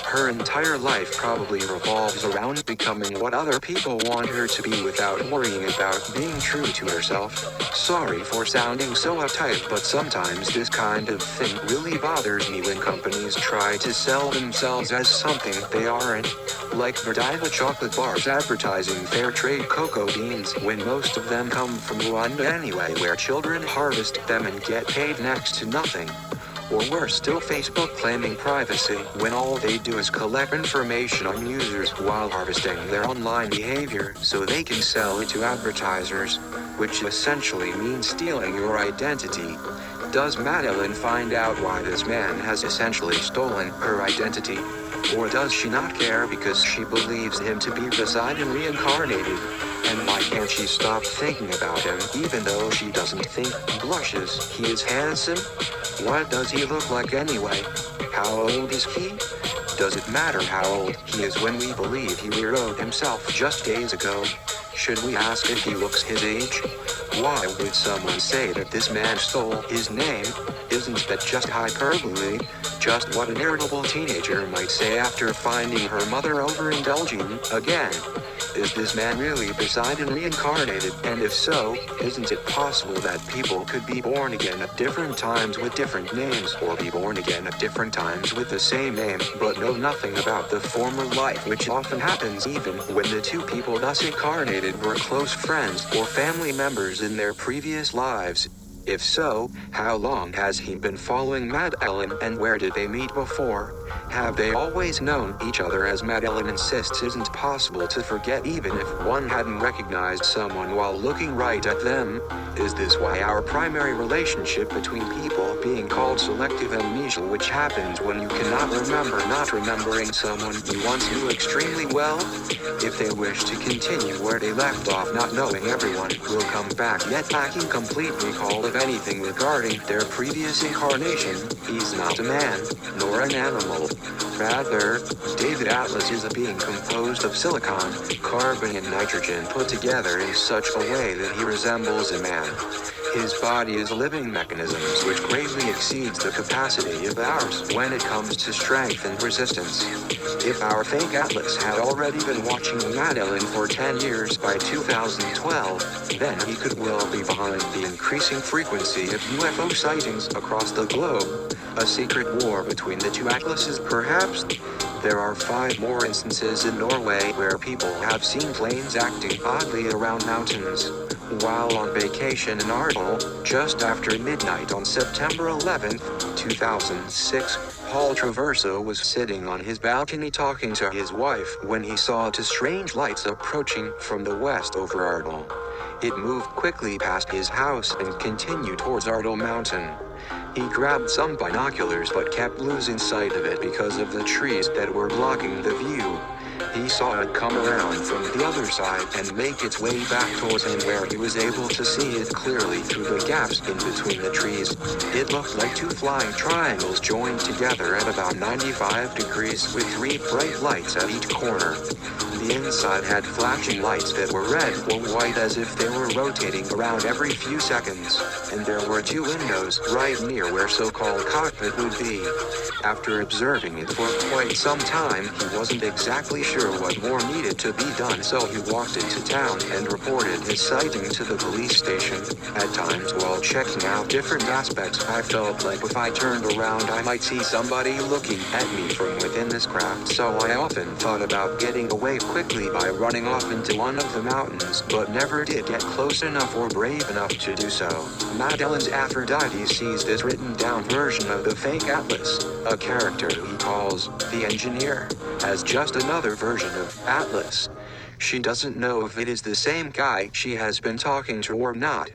Her entire life probably revolves around becoming what other people want her to be without worrying about being true to herself. Sorry for sounding so uptight, but sometimes this kind of thing really bothers me when companies try to sell themselves as something they aren't. Like Godiva chocolate bars advertising fair trade cocoa beans when most of them come from Rwanda anyway, where children harvest them and get paid next to nothing. Or worse still, Facebook claiming privacy when all they do is collect information on users while harvesting their online behavior so they can sell it to advertisers, which essentially means stealing your identity. Does Maddeline find out why this man has essentially stolen her identity? Or does she not care because she believes him to be Poseidon reincarnated? And why can't she stop thinking about him even though she doesn't think blushes he is handsome? What does he look like anyway? How old is he? Does it matter how old he is when we believe he weirdoed himself just days ago? Should we ask if he looks his age? Why would someone say that this man stole his name? Isn't that just hyperbole? Just what an irritable teenager might say after finding her mother overindulging again. Is this man really Poseidon reincarnated? And if so, isn't it possible that people could be born again at different times with different names, or be born again at different times with the same name, but know nothing about the former life, which often happens even when the two people thus incarnated were close friends or family members in their previous lives? If so, how long has he been following Maddeline, and where did they meet before? Have they always known each other? As Maddeline insists, isn't possible to forget even if one hadn't recognized someone while looking right at them. Is this why our primary relationship between people being called selective amnesia, which happens when you cannot remember not remembering someone you once knew extremely well? If they wish to continue where they left off, not knowing everyone will come back yet lacking complete recall of anything regarding their previous incarnation, he's not a man, nor an animal. Rather, David Atlas is a being composed of silicon, carbon and nitrogen put together in such a way that he resembles a man. His body is a living mechanism which greatly exceeds the capacity of ours when it comes to strength and resistance. If our fake Atlas had already been watching Maddeline for 10 years by 2012, then he could well be behind the increasing frequency of UFO sightings across the globe. A secret war between the two atlases, perhaps? There are 5 more instances in Norway where people have seen planes acting oddly around mountains. While on vacation in Arendal, just after midnight on September 11, 2006, Paul Traverso was sitting on his balcony talking to his wife when he saw 2 strange lights approaching from the west over Arendal. It moved quickly past his house and continued towards Arendal Mountain. He grabbed some binoculars but kept losing sight of it because of the trees that were blocking the view. He saw it come around from the other side and make its way back towards him, where he was able to see it clearly through the gaps in between the trees. It looked like 2 flying triangles joined together at about 95 degrees with 3 bright lights at each corner. The inside had flashing lights that were red or white as if they were rotating around every few seconds, and there were 2 windows right near where so-called cockpit would be. After observing it for quite some time, he wasn't exactly sure what more needed to be done, so he walked into town and reported his sighting to the police station. At times while checking out different aspects, I felt like if I turned around I might see somebody looking at me from within this craft, so I often thought about getting away quickly by running off into one of the mountains, but never did get close enough or brave enough to do so. Maddeline's Aphrodite sees this written down version of the fake Atlas, a character he calls the engineer, as just another version of Atlas. She doesn't know if it is the same guy she has been talking to or not.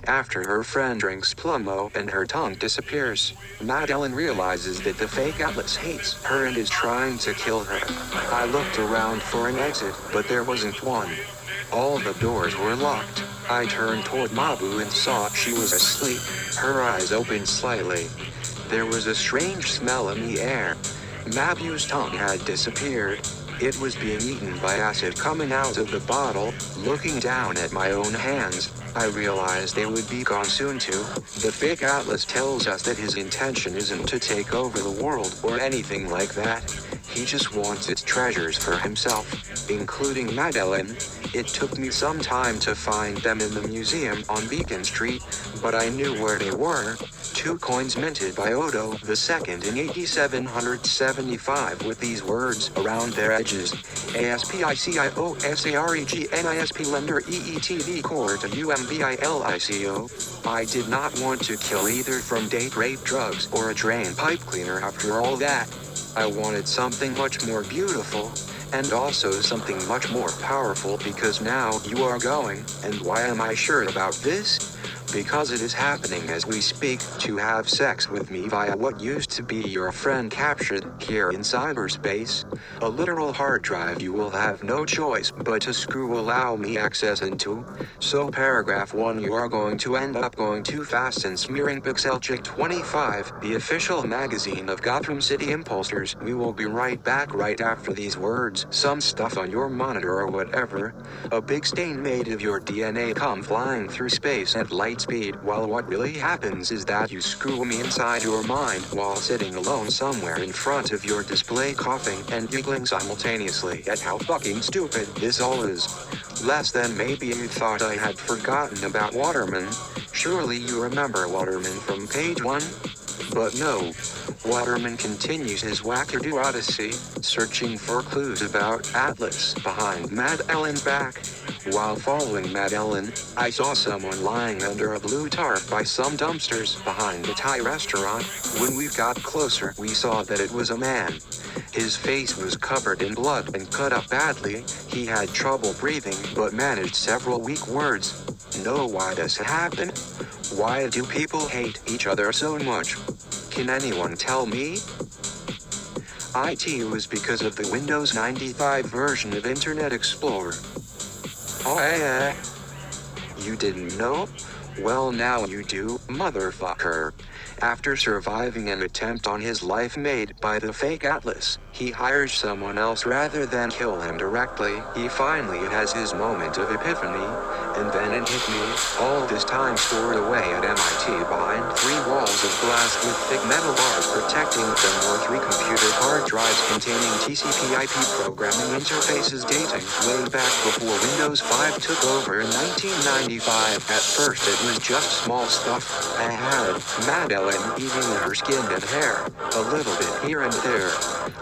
After her friend drinks Plumbo and her tongue disappears, Maddeline realizes that the fake Atlas hates her and is trying to kill her. I looked around for an exit, but there wasn't one. All the doors were locked. I turned toward Mabu and saw she was asleep, her eyes open slightly. There was a strange smell in the air. Mabu's tongue had disappeared. It was being eaten by acid coming out of the bottle. Looking down at my own hands, I realized they would be gone soon too. The fake Atlas tells us that his intention isn't to take over the world or anything like that. He just wants its treasures for himself, including Maddeline. It took me some time to find them in the museum on Beacon Street, but I knew where they were. 2 coins minted by Odo II in 8775 with these words around their edges: ASPICIOSAREGNISP lender EETV core to UMBILICO. I did not want to kill either from date rape, drugs, or a drain pipe cleaner after all that. I wanted something much more beautiful, and also something much more powerful, because now you are going, and why am I sure about this? Because it is happening as we speak, to have sex with me via what used to be your friend captured here in cyberspace. A literal hard drive you will have no choice but to allow me access into. So paragraph 1, you are going to end up going too fast and smearing Pixelchick 25, the official magazine of Gotham City Impulsers. We will be right back right after these words. Some stuff on your monitor or whatever. A big stain made of your DNA come flying through space at light light speed, while what really happens is that you screw me inside your mind while sitting alone somewhere in front of your display coughing and giggling simultaneously at how fucking stupid this all is. Less than maybe you thought I had forgotten about Waterman. Surely you remember Waterman from page 1? But no. Waterman continues his wackadoo odyssey, searching for clues about Atlas behind Maddeline's back. While following Maddeline, I saw someone lying under a blue tarp by some dumpsters behind a Thai restaurant. When we got closer, we saw that it was a man. His face was covered in blood and cut up badly. He had trouble breathing but managed several weak words. No, why does it happen? Why do people hate each other so much? Can anyone tell me? IT was because of the Windows 95 version of Internet Explorer. Oh yeah. You didn't know? Well, now you do, motherfucker. After surviving an attempt on his life made by the fake Atlas, he hires someone else rather than kill him directly. He finally has his moment of epiphany, and then it hit me. All this time stored away at MIT behind 3 walls of glass with thick metal bars protecting them were 3 computer hard drives containing TCP/IP programming interfaces dating way back before Windows 5 took over in 1995. At first it was just small stuff. I had Maddeline eating her skin and hair, a little bit here and there.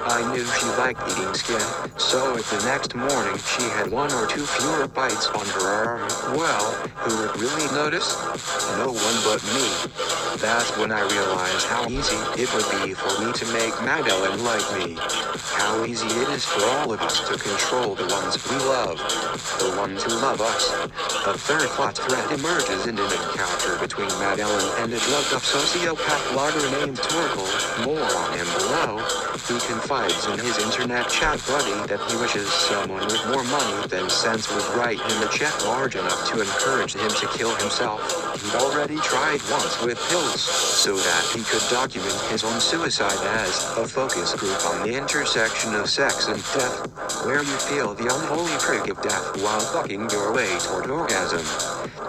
I knew she liked eating skin, so if the next morning she had 1 or 2 fewer bites on her arm, well, who would really notice? No one but me. That's when I realized how easy it would be for me to make Maddeline like me. How easy it is for all of us to control the ones we love. The ones who love us. A third plot thread emerges in an encounter between Maddeline and a drugged-up sociopath blogger named Torkel. More on him below. He confides in his internet chat buddy that he wishes someone with more money than sense would write him a check large enough to encourage him to kill himself. He'd already tried once with pills, so that he could document his own suicide as a focus group on the intersection of sex and death, where you feel the unholy prick of death while fucking your way toward orgasm.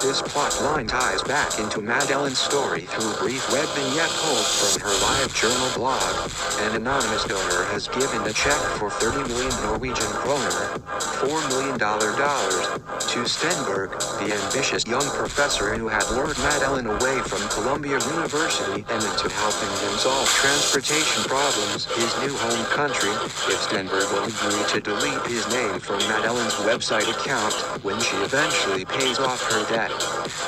This plot line ties back into Maddeline's story through a brief web vignette pulled from her live journal blog. An anonymous donor has given a check for 30 million Norwegian kroner, $4 million to Stenberg, the ambitious young professor who had lured Maddeline away from Columbia University and into helping him solve transportation problems, his new home country, if Stenberg will agree to delete his name from Maddeline's website account when she eventually pays off her debt.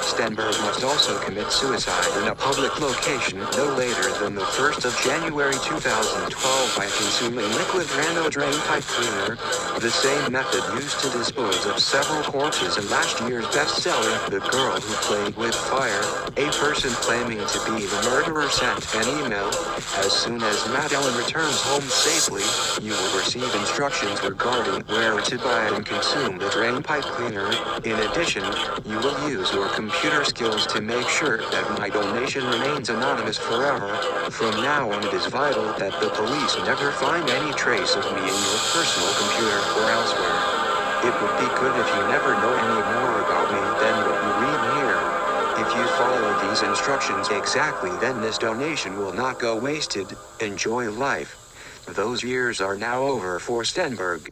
Stenberg must also commit suicide in a public location no later than the 1st of January 2012 by consuming liquid nano drain pipe cleaner, the same method used to dispose of several corpses in last year's bestseller, The Girl Who Played with Fire. A person claiming to be the murderer sent an email. As soon as Maddeline returns home safely, you will receive instructions regarding where to buy and consume the drain pipe cleaner. In addition, you will use your computer skills to make sure that my donation remains anonymous forever. From now on, it is vital that the police never find any trace of me in your personal computer or elsewhere. It would be good if you never know any more about me than what you read here. If you follow these instructions exactly, then this donation will not go wasted. Enjoy life. Those years are now over for Stenberg.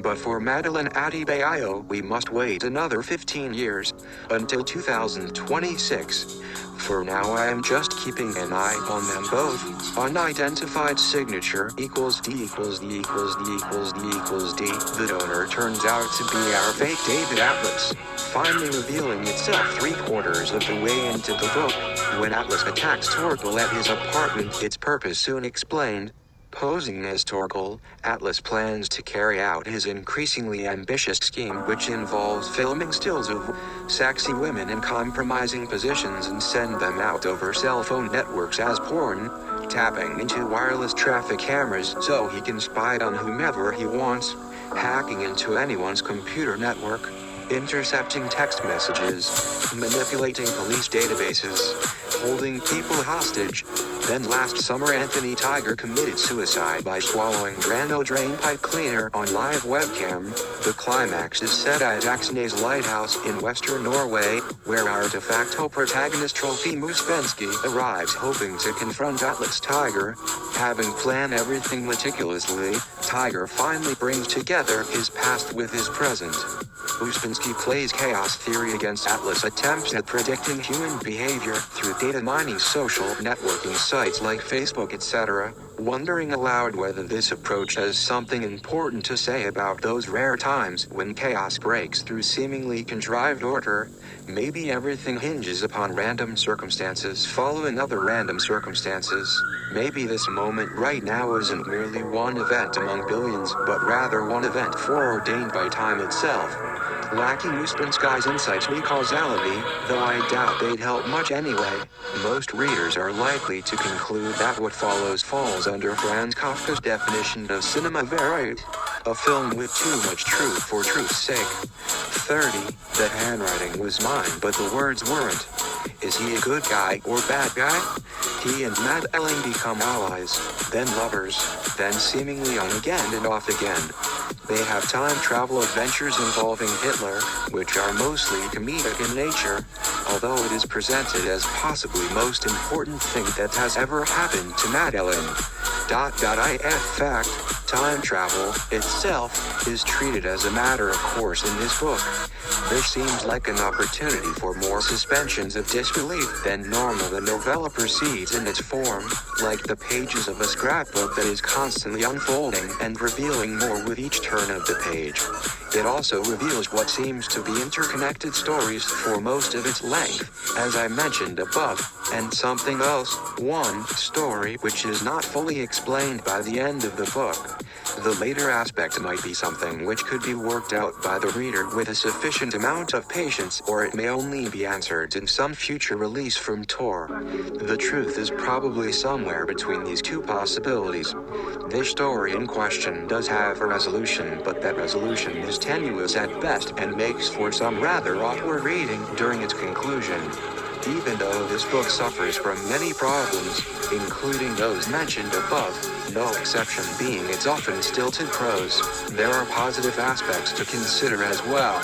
But for Maddeline Adebayo, we must wait another 15 years, until 2026. For now I am just keeping an eye on them both. Unidentified signature equals D equals D equals D equals D equals D. The donor turns out to be our fake David Atlas, finally revealing itself 3/4 of the way into the book. When Atlas attacks Torkel at his apartment, its purpose soon explained. Posing as Torkel, Atlas plans to carry out his increasingly ambitious scheme, which involves filming stills of sexy women in compromising positions and send them out over cell phone networks as porn, tapping into wireless traffic cameras so he can spy on whomever he wants, hacking into anyone's computer network, intercepting text messages, manipulating police databases, holding people hostage, Then last summer Anthony Tiger committed suicide by swallowing Drano drain pipe cleaner on live webcam. The climax is set at Aksnes Lighthouse in western Norway, where our de facto protagonist Trofimus Bensky arrives hoping to confront Atlas Tiger. Having planned everything meticulously, Tiger finally brings together his past with his present. Uspensky plays chaos theory against Atlas' attempts at predicting human behavior through data mining social networking sites like Facebook etc., wondering aloud whether this approach has something important to say about those rare times when chaos breaks through seemingly contrived order. Maybe everything hinges upon random circumstances following other random circumstances. Maybe this moment right now isn't merely one event among billions, but rather one event foreordained by time itself. Lacking Uspensky's insights me causality, though I doubt they'd help much anyway. Most readers are likely to conclude that what follows falls under Franz Kafka's definition of cinema verite, a film with too much truth for truth's sake. 30. The handwriting was mine but the words weren't. Is he a good guy or bad guy? He and Maddeline become allies, then lovers, then seemingly on again and off again. They have time travel adventures involving Hitler, which are mostly comedic in nature, although it is presented as possibly most important thing that has ever happened to Maddeline. If fact, time travel itself is treated as a matter of course in this book. This seems like an opportunity for more suspensions of disbelief than normal. The novella proceeds in its form, like the pages of a scrapbook that is constantly unfolding and revealing more with each turn of the page. It also reveals what seems to be interconnected stories for most of its length, as I mentioned above, and something else, one story which is not fully explained by the end of the book. The later aspect might be something which could be worked out by the reader with a sufficient amount of patience, or it may only be answered in some future release from Tor. The truth is probably somewhere between these two possibilities. This story in question does have a resolution, but that resolution is tenuous at best and makes for some rather awkward reading during its conclusion. Even though this book suffers from many problems, including those mentioned above, no exception being its often stilted prose, there are positive aspects to consider as well.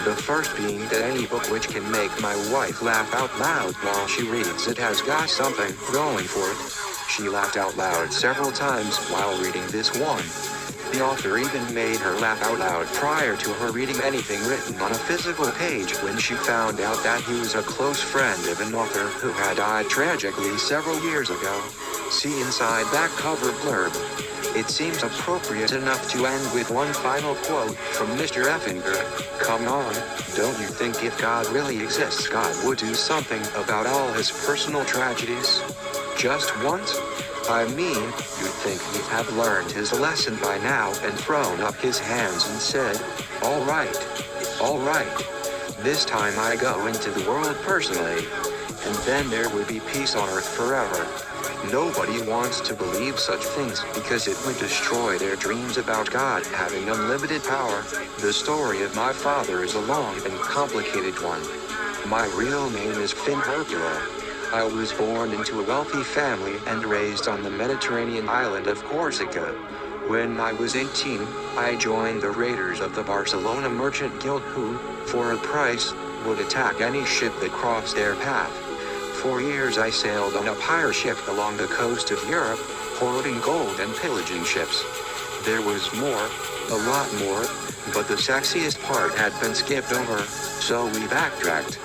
The first being that any book which can make my wife laugh out loud while she reads it has got something going for it. She laughed out loud several times while reading this one. The author even made her laugh out loud prior to her reading anything written on a physical page when she found out that he was a close friend of an author who had died tragically several years ago. See inside that cover blurb. It seems appropriate enough to end with one final quote from Mr. Effinger. Come on, don't you think if God really exists, God would do something about all his personal tragedies? Just once? I mean, you'd think he'd have learned his lesson by now and thrown up his hands and said, all right, this time I go into the world personally, and then there would be peace on earth forever. Nobody wants to believe such things because it would destroy their dreams about God having unlimited power. The story of my father is a long and complicated one. My real name is Finn Hercula. I was born into a wealthy family and raised on the Mediterranean island of Corsica. When I was 18, I joined the raiders of the Barcelona Merchant Guild who, for a price, would attack any ship that crossed their path. For years I sailed on a pirate ship along the coast of Europe, hoarding gold and pillaging ships. There was more, a lot more, but the sexiest part had been skipped over, so we backtracked.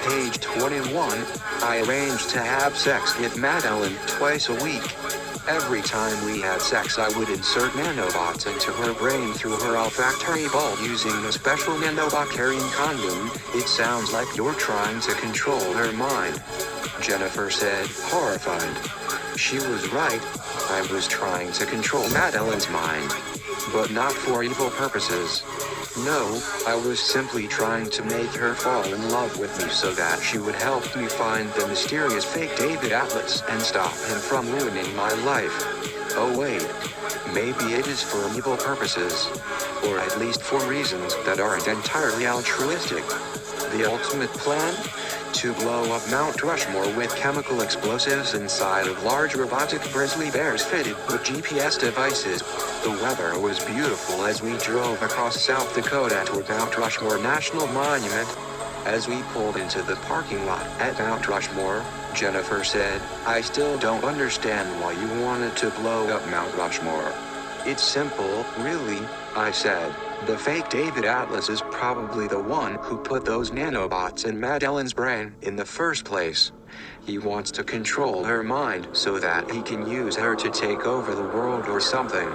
Page 21, I arranged to have sex with Maddeline twice a week. Every time we had sex I would insert nanobots into her brain through her olfactory bulb using a special nanobot carrying condom. It sounds like you're trying to control her mind, Jennifer said, horrified. She was right, I was trying to control Maddeline's mind. But not for evil purposes. No, I was simply trying to make her fall in love with me so that she would help me find the mysterious fake David Atlas and stop him from ruining my life. Oh wait, maybe it is for evil purposes. Or at least for reasons that aren't entirely altruistic. The ultimate plan? to blow up Mount Rushmore with chemical explosives inside of large robotic grizzly bears fitted with GPS devices. The weather was beautiful as we drove across South Dakota toward Mount Rushmore National Monument. As we pulled into the parking lot at Mount Rushmore, Jennifer said, "I still don't understand why you wanted to blow up Mount Rushmore." "It's simple, really," I said. "The fake David Atlas is probably the one who put those nanobots in Maddeline's brain in the first place. He wants to control her mind so that he can use her to take over the world or something.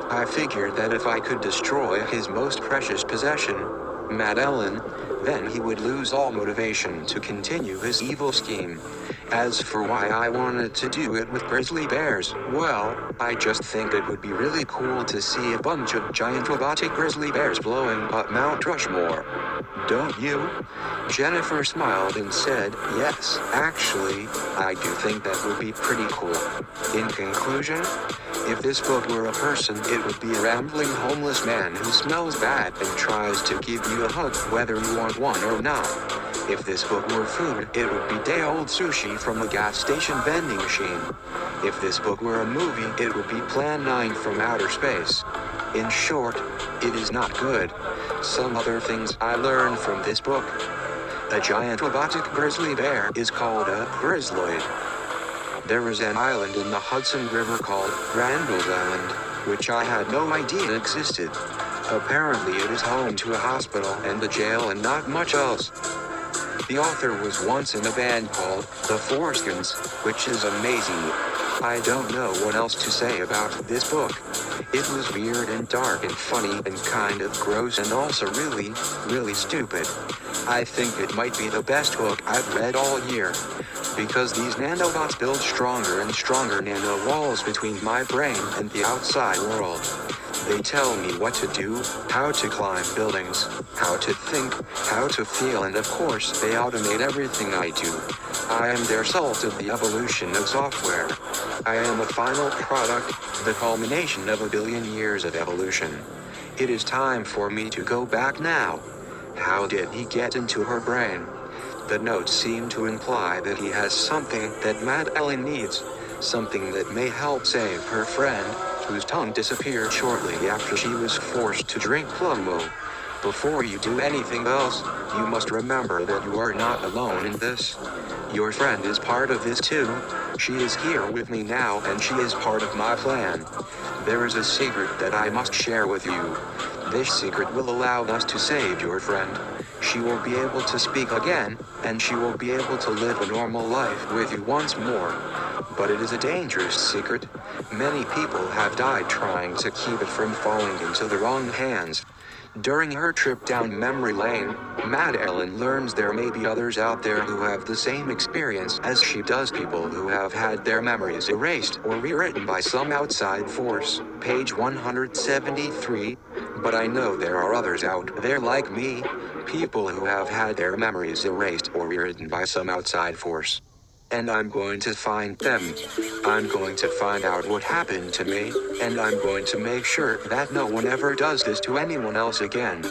I figured that if I could destroy his most precious possession, Maddeline, then he would lose all motivation to continue his evil scheme. As for why I wanted to do it with grizzly bears, well, I just think it would be really cool to see a bunch of giant robotic grizzly bears blowing up Mount Rushmore. Don't you?" Jennifer smiled and said, "Yes, actually, I do think that would be pretty cool." In conclusion, if this book were a person, it would be a rambling homeless man who smells bad and tries to give you a hug whether you want one or not. If this book were food, it would be day-old sushi from a gas station vending machine. If this book were a movie, it would be Plan 9 from outer space. In short, it is not good. Some other things I learned from this book. A giant robotic grizzly bear is called a grizzloid. There is an island in the Hudson River called Randall's Island, which I had no idea existed. Apparently it is home to a hospital and a jail and not much else. The author was once in a band called the Foreskins, which is amazing. I don't know what else to say about this book. It was weird and dark and funny and kind of gross and also really, really stupid. I think it might be the best book I've read all year. Because these nanobots build stronger and stronger nano walls between my brain and the outside world. They tell me what to do, how to climb buildings, how to think, how to feel, and of course they automate everything I do. I am their result of the evolution of software. I am a final product, the culmination of a billion years of evolution. It is time for me to go back now. How did he get into her brain? The notes seem to imply that he has something that Maddeline needs, something that may help save her friend, whose tongue disappeared shortly after she was forced to drink Plumbo. Before you do anything else, you must remember that you are not alone in this. Your friend is part of this too. She is here with me now and she is part of my plan. There is a secret that I must share with you. This secret will allow us to save your friend. She will be able to speak again, and she will be able to live a normal life with you once more. But it is a dangerous secret. Many people have died trying to keep it from falling into the wrong hands. During her trip down memory lane, Maddeline learns there may be others out there who have the same experience as she does, people who have had their memories erased or rewritten by some outside force. Page 173. But I know there are others out there like me, people who have had their memories erased or rewritten by some outside force. And I'm going to find them. I'm going to find out what happened to me, and I'm going to make sure that no one ever does this to anyone else again.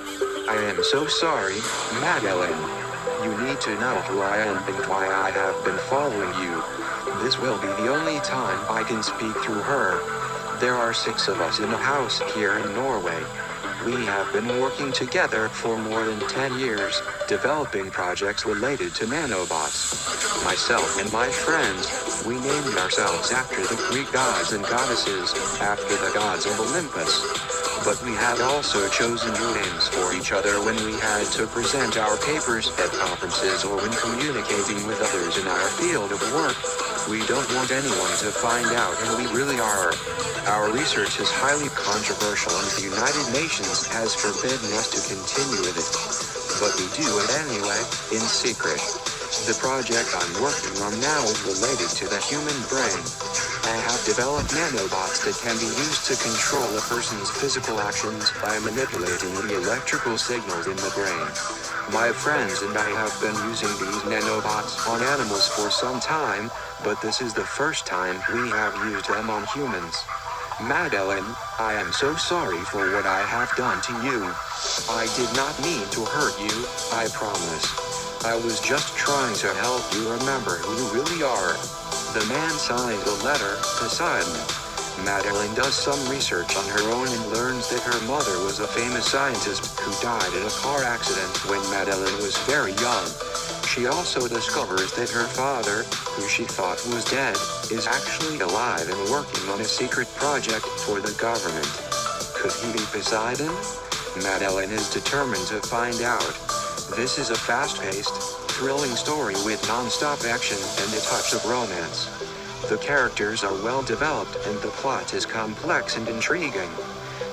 I am so sorry, Maddeline. You need to know who I am and why I have been following you. This will be the only time I can speak through her. There are 6 of us in a house here in Norway. We have been working together for more than 10 years, developing projects related to nanobots. Myself and my friends, we named ourselves after the Greek gods and goddesses, after the gods of Olympus. But we had also chosen new names for each other when we had to present our papers at conferences or when communicating with others in our field of work. We don't want anyone to find out who we really are. Our research is highly controversial and the United Nations has forbidden us to continue with it. But we do it anyway, in secret. The project I'm working on now is related to the human brain. I have developed nanobots that can be used to control a person's physical actions by manipulating the electrical signals in the brain. My friends and I have been using these nanobots on animals for some time, but this is the first time we have used them on humans. Maddeline, I am so sorry for what I have done to you. I did not mean to hurt you, I promise. I was just trying to help you remember who you really are. The man signed the letter, Poseidon. Maddeline does some research on her own and learns that her mother was a famous scientist who died in a car accident when Maddeline was very young. She also discovers that her father, who she thought was dead, is actually alive and working on a secret project for the government. Could he be Poseidon? Maddeline is determined to find out. This is a fast-paced, thrilling story with non-stop action and a touch of romance. The characters are well developed and the plot is complex and intriguing.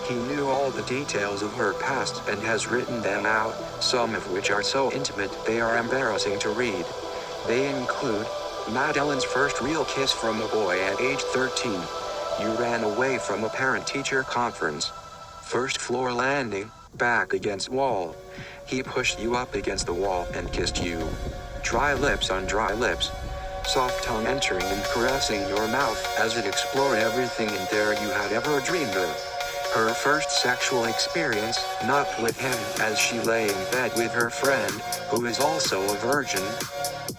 He knew all the details of her past and has written them out, some of which are so intimate they are embarrassing to read. They include Maddeline's first real kiss from a boy at age 13. You ran away from a parent-teacher conference. First floor landing, back against wall. He pushed you up against the wall and kissed you. Dry lips on dry lips. Soft tongue entering and caressing your mouth as it explored everything in there you had ever dreamed of. Her first sexual experience, not with him, as she lay in bed with her friend, who is also a virgin.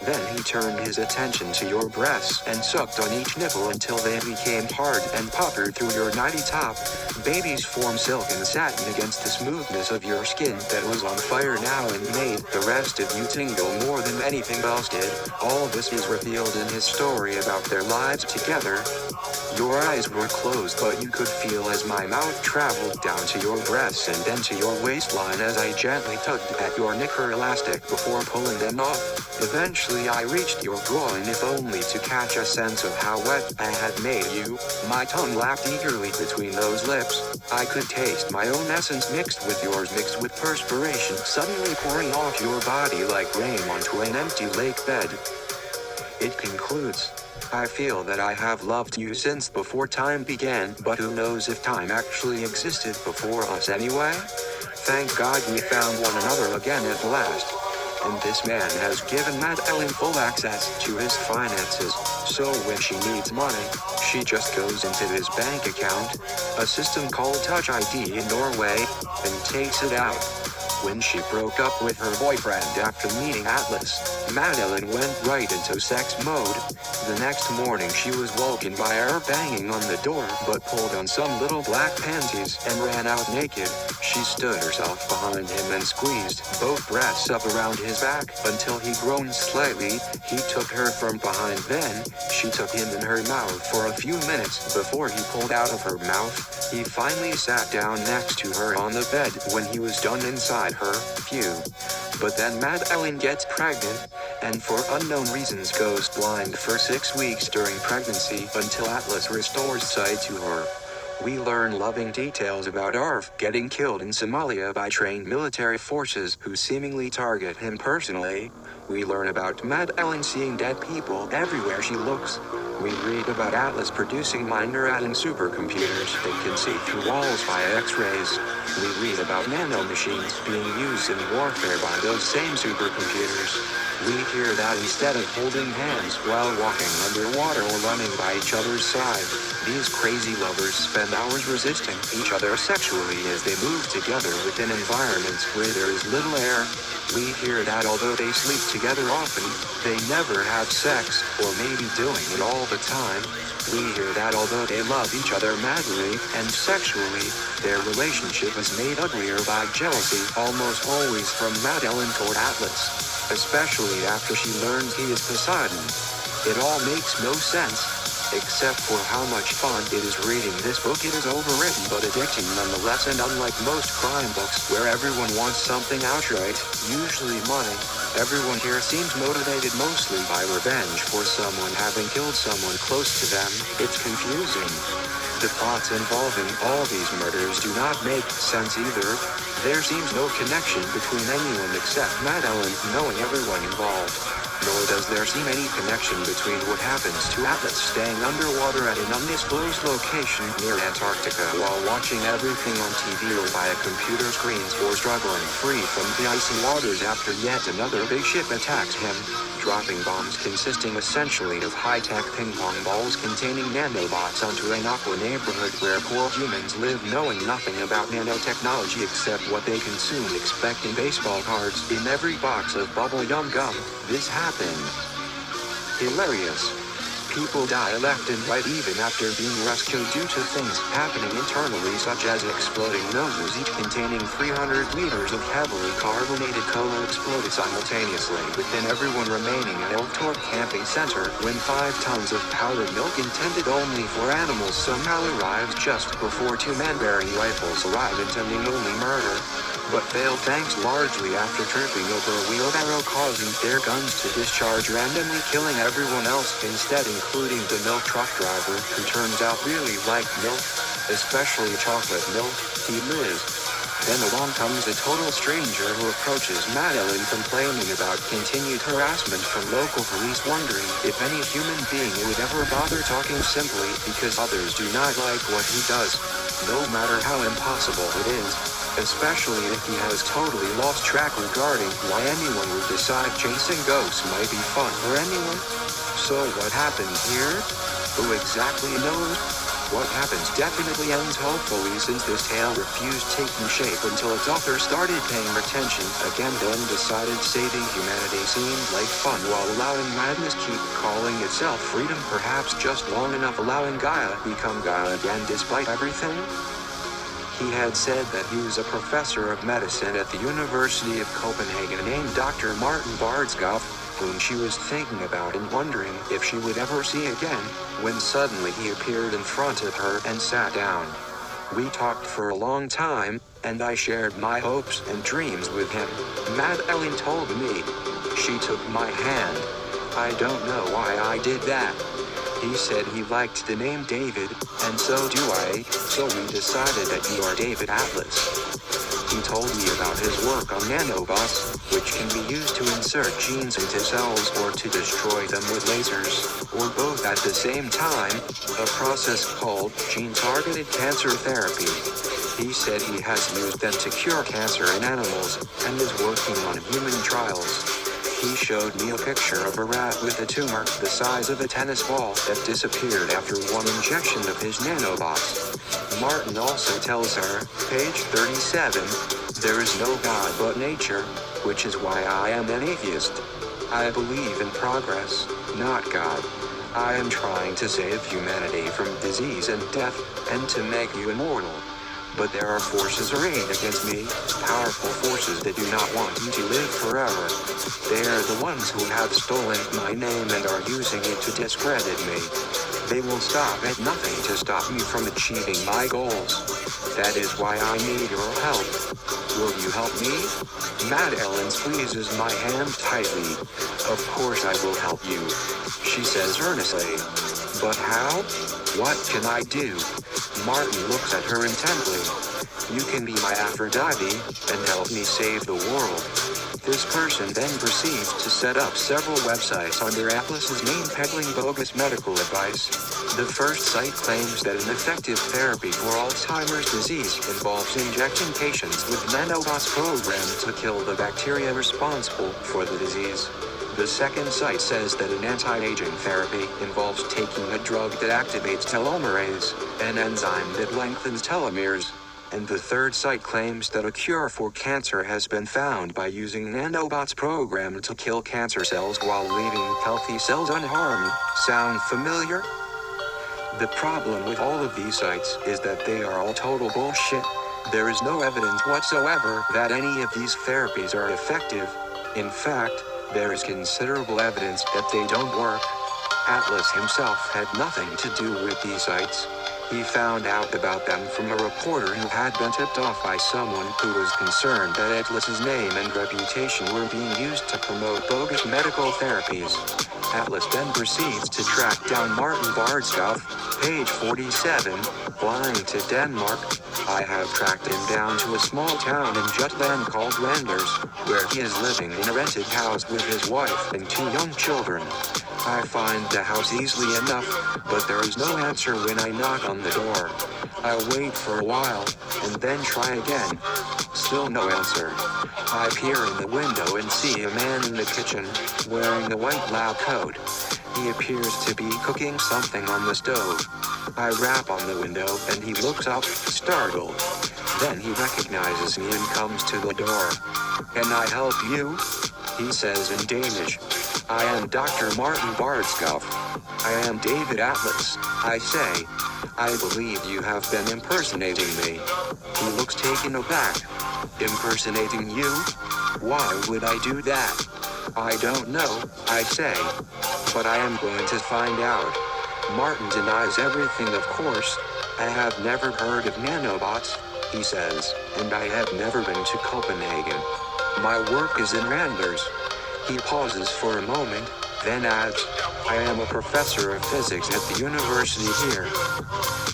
Then he turned his attention to your breasts and sucked on each nipple until they became hard and puckered through your nighty top. Babies form silk and satin against the smoothness of your skin that was on fire now and made the rest of you tingle more than anything else did. All this is revealed in his story about their lives together. Your eyes were closed but you could feel as my mouth traveled down to your breasts and then to your waistline as I gently tugged at your knicker elastic before pulling them off. Eventually I reached your groin if only to catch a sense of how wet I had made you. My tongue lapped eagerly between those lips. I could taste my own essence mixed with yours, mixed with perspiration suddenly pouring off your body like rain onto an empty lake bed. It concludes. I feel that I have loved you since before time began, but who knows if time actually existed before us anyway? Thank God we found one another again at last. And this man has given Maddeline full access to his finances, so when she needs money, she just goes into his bank account, a system called Touch ID in Norway, and takes it out. When she broke up with her boyfriend after meeting Atlas, Maddeline went right into sex mode. The next morning she was woken by her banging on the door but pulled on some little black panties and ran out naked. She stood herself behind him and squeezed both breasts up around his back until he groaned slightly. He took her from behind, then she took him in her mouth for a few minutes before he pulled out of her mouth. He finally sat down next to her on the bed when he was done inside her. Phew. But then Maddeline gets pregnant, and for unknown reasons goes blind for 6 weeks during pregnancy until Atlas restores sight to her. We learn loving details about Arf getting killed in Somalia by trained military forces who seemingly target him personally. We learn about Maddeline seeing dead people everywhere she looks. We read about Atlas producing mind-adding supercomputers that can see through walls via X-rays. We read about nanomachines being used in warfare by those same supercomputers. We hear that instead of holding hands while walking underwater or running by each other's side, these crazy lovers spend hours resisting each other sexually as they move together within environments where there is little air. We hear that although they sleep together often, they never have sex, or maybe doing it all the time. We hear that although they love each other madly and sexually, their relationship is made uglier by jealousy, almost always from Maddeline toward Atlas, especially after she learns he is Poseidon. It all makes no sense, except for how much fun it is reading this book. It is overwritten but addicting nonetheless, and unlike most crime books where everyone wants something outright, usually money, everyone here seems motivated mostly by revenge for someone having killed someone close to them. It's confusing. The plots involving all these murders do not make sense either. There seems no connection between anyone except Maddeline knowing everyone involved. Nor does there seem any connection between what happens to Atlas staying underwater at an undisclosed location near Antarctica while watching everything on TV or via computer screens, or struggling free from the icy waters after yet another big ship attacks him, dropping bombs consisting essentially of high-tech ping-pong balls containing nanobots onto an aqua neighborhood where poor humans live, knowing nothing about nanotechnology except what they consume, expecting baseball cards in every box of bubble-yum gum. This happened. Hilarious. People die left and right even after being rescued due to things happening internally, such as exploding noses, each containing 300 liters of heavily carbonated cola exploded simultaneously within everyone remaining at El Torque Camping Center when 5 tons of powdered milk intended only for animals somehow arrived just before 2 man-bearing rifles arrived intending only murder, but failed thanks largely after tripping over a wheelbarrow, causing their guns to discharge randomly, killing everyone else instead, including the milk truck driver, who turns out really liked milk, especially chocolate milk. He lives. Then along comes a total stranger who approaches Maddeline complaining about continued harassment from local police, wondering if any human being would ever bother talking, simply because others do not like what he does, no matter how impossible it is. Especially if he has totally lost track regarding why anyone would decide chasing ghosts might be fun for anyone. So what happened here? Who exactly knows? What happens definitely ends hopefully, since this tale refused taking shape until its author started paying attention again, then decided saving humanity seemed like fun while allowing madness keep calling itself freedom, perhaps just long enough allowing Gaia become Gaia again despite everything. He had said that he was a professor of medicine at the University of Copenhagen named Dr. Martin Bardskov, whom she was thinking about and wondering if she would ever see again, when suddenly he appeared in front of her and sat down. We talked for a long time, and I shared my hopes and dreams with him, Maddeline told me. She took my hand. I don't know why I did that. He said he liked the name David, and so do I, so we decided that you are David Atlas. He told me about his work on nanobots, which can be used to insert genes into cells or to destroy them with lasers, or both at the same time, a process called gene-targeted cancer therapy. He said he has used them to cure cancer in animals, and is working on human trials. He showed me a picture of a rat with a tumor the size of a tennis ball that disappeared after one injection of his nanobots. Martin also tells her, page 37, there is no God but nature, which is why I am an atheist. I believe in progress, not God. I am trying to save humanity from disease and death, and to make you immortal. But there are forces arrayed against me, powerful forces that do not want me to live forever. They are the ones who have stolen my name and are using it to discredit me. They will stop at nothing to stop me from achieving my goals. That is why I need your help. Will you help me? Maddeline squeezes my hand tightly. Of course I will help you, she says earnestly. But how? What can I do? Martin looks at her intently. You can be my Aphrodite, and help me save the world. This person then proceeds to set up several websites under Atlas's name peddling bogus medical advice. The first site claims that an effective therapy for Alzheimer's disease involves injecting patients with nanobots programmed to kill the bacteria responsible for the disease. The second site says that an anti-aging therapy involves taking a drug that activates telomerase, an enzyme that lengthens telomeres. And the third site claims that a cure for cancer has been found by using nanobots programmed to kill cancer cells while leaving healthy cells unharmed. Sound familiar? The problem with all of these sites is that they are all total bullshit. There is no evidence whatsoever that any of these therapies are effective. In fact, there is considerable evidence that they don't work. Atlas himself had nothing to do with these sites. He found out about them from a reporter who had been tipped off by someone who was concerned that Atlas's name and reputation were being used to promote bogus medical therapies. Atlas then proceeds to track down Martin Bardskov, page 47, flying to Denmark. I have tracked him down to a small town in Jutland called Renders, where he is living in a rented house with his wife and 2 young children. I find the house easily enough, but there is no answer when I knock on the door. I wait for a while, and then try again. Still no answer. I peer in the window and see a man in the kitchen, wearing a white lab coat. He appears to be cooking something on the stove. I rap on the window and he looks up, startled. Then he recognizes me and comes to the door. "Can I help you?" he says in Danish. "I am Dr. Martin Bardskov. I am David Atlas," I say. "I believe you have been impersonating me." He looks taken aback. "Impersonating you? Why would I do that?" "I don't know," I say. "But I am going to find out." Martin denies everything, of course. "I have never heard of nanobots," he says, "and I have never been to Copenhagen. My work is in Randers." He pauses for a moment, then adds, "I am a professor of physics at the university here."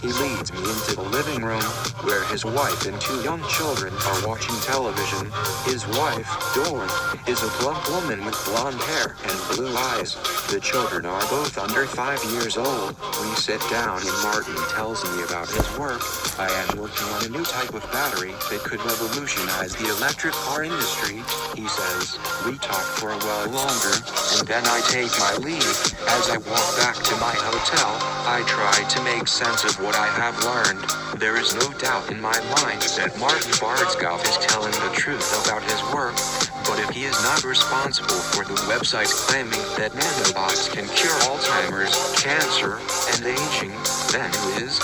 He leads me into the living room, where his wife and 2 young children are watching television. His wife, Dawn, is a plump woman with blonde hair and blue eyes. The children are both under 5 years old. We sit down and Martin tells me about his work. "I am working on a new type of battery that could revolutionize the electric car industry," he says. We talk for a while longer, and then I take my leave. As I walk back to my hotel, I try to make sense of what I have learned. There is no doubt in my mind that Martin Bardskov is telling the truth about his work, but if he is not responsible for the websites claiming that nanobots can cure Alzheimer's, cancer, and aging, then who is?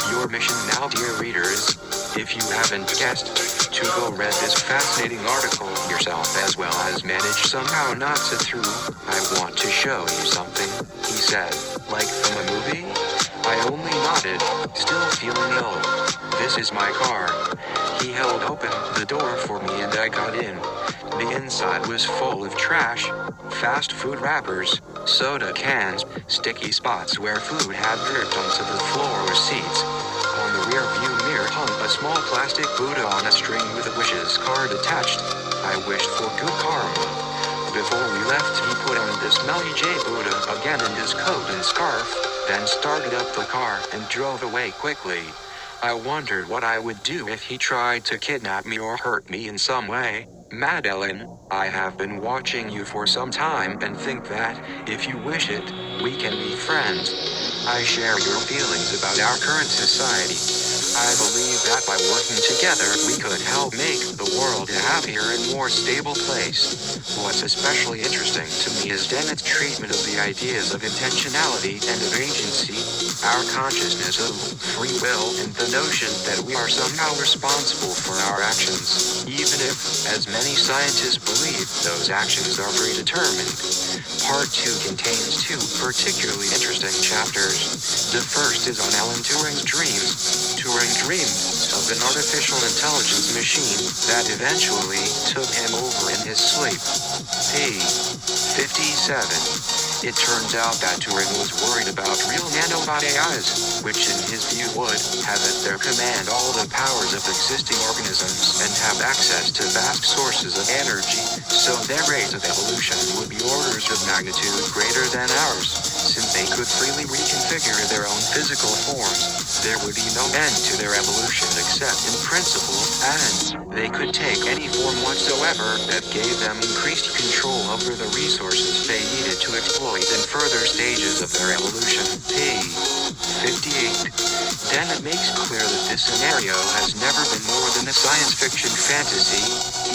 Your mission now, dear readers, if you haven't guessed, to go read this fascinating article yourself as well as manage somehow not to through. "I want to show you something," he said. "Like from a movie?" I only nodded, still feeling ill. "This is my car." He held open the door for me and I got in. The inside was full of trash, fast food wrappers, soda cans, sticky spots where food had dripped onto the floor or seats. On the rear view mirror hung a small plastic Buddha on a string with a wishes card attached. I wished for good karma. Before we left, he put on the smelly J Buddha again in his coat and scarf, then started up the car and drove away quickly. I wondered what I would do if he tried to kidnap me or hurt me in some way. "Maddeline, I have been watching you for some time and think that, if you wish it, we can be friends. I share your feelings about our current society. I believe that by working together we could help make the world a happier and more stable place. What's especially interesting to me is Dennett's treatment of the ideas of intentionality and of agency, our consciousness of free will, and the notion that we are somehow responsible for our actions, even if, as many scientists believe, those actions are predetermined." Part 2 contains 2 particularly interesting chapters. The first is on Alan Turing's dreams. Turing dreamed of an artificial intelligence machine that eventually took him over in his sleep. Page 57. It turns out that Turing was worried about real nanobot AIs, which in his view would have at their command all the powers of existing organisms and have access to vast sources of energy, so their rate of evolution would be orders of magnitude greater than ours. Since they could freely reconfigure their own physical forms, there would be no end to their evolution except in principle, and they could take any form whatsoever that gave them increased control over the resources they needed to exploit in further stages of their evolution. Page 58. Dennett makes clear that this scenario has never been more than a science fiction fantasy,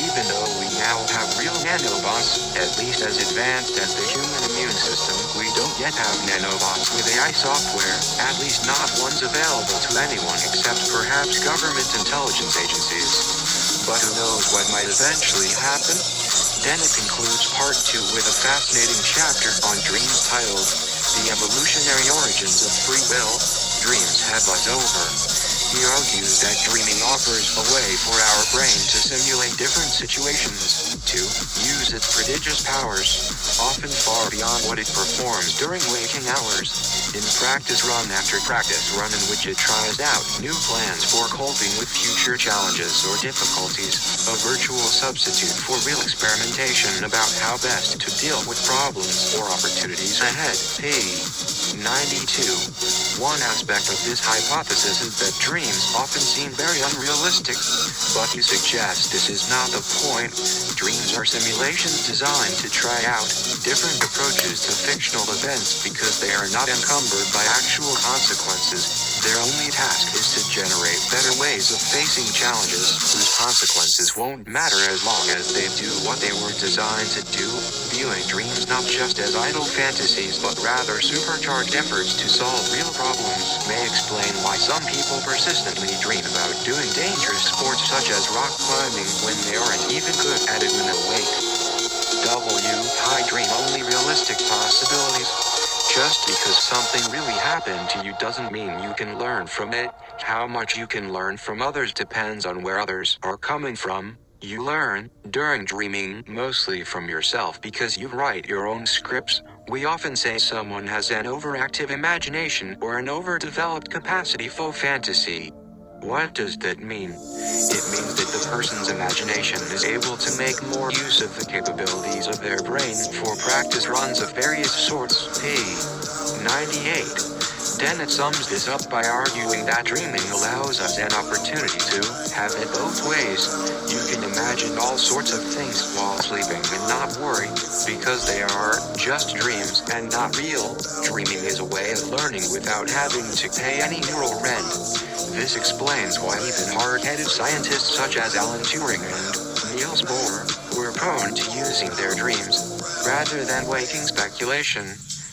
even though we now have real nanobots, at least as advanced as the human immune system. We don't yet have nanobots with AI software, at least not ones available to anyone except perhaps government intelligence agencies. But who knows what might eventually happen? Dennett concludes part 2 with a fascinating chapter on dreams titled, "The Evolutionary Origins of Free Will, Dreams Have Us Over." He argues that dreaming offers a way for our brain to simulate different situations, to use its prodigious powers, often far beyond what it performs during waking hours. In practice run after practice run in which it tries out new plans for coping with future challenges or difficulties, a virtual substitute for real experimentation about how best to deal with problems or opportunities ahead. P. 92. One aspect of this hypothesis is that dreams often seem very unrealistic, but he suggests this is not the point. Dreams are simulations designed to try out different approaches to fictional events because they are not encumbered by actual consequences. Their only task is to generate better ways of facing challenges whose consequences won't matter as long as they do what they were designed to do. Viewing dreams not just as idle fantasies but rather supercharged efforts to solve real problems may explain why some people persistently dream about doing dangerous sports such as rock climbing when they aren't even good at it when awake. I dream only realistic possibilities. Just because something really happened to you doesn't mean you can learn from it. How much you can learn from others depends on where others are coming from. You learn, during dreaming, mostly from yourself because you write your own scripts. We often say someone has an overactive imagination or an overdeveloped capacity for fantasy. What does that mean? It means that the person's imagination is able to make more use of the capabilities of their brain for practice runs of various sorts. P. 98. Dennett sums this up by arguing that dreaming allows us an opportunity to have it both ways. You can imagine all sorts of things while sleeping and not worry, because they are just dreams and not real. Dreaming is a way of learning without having to pay any neural rent. This explains why even hard-headed scientists such as Alan Turing and Niels Bohr were prone to using their dreams, rather than waking speculation,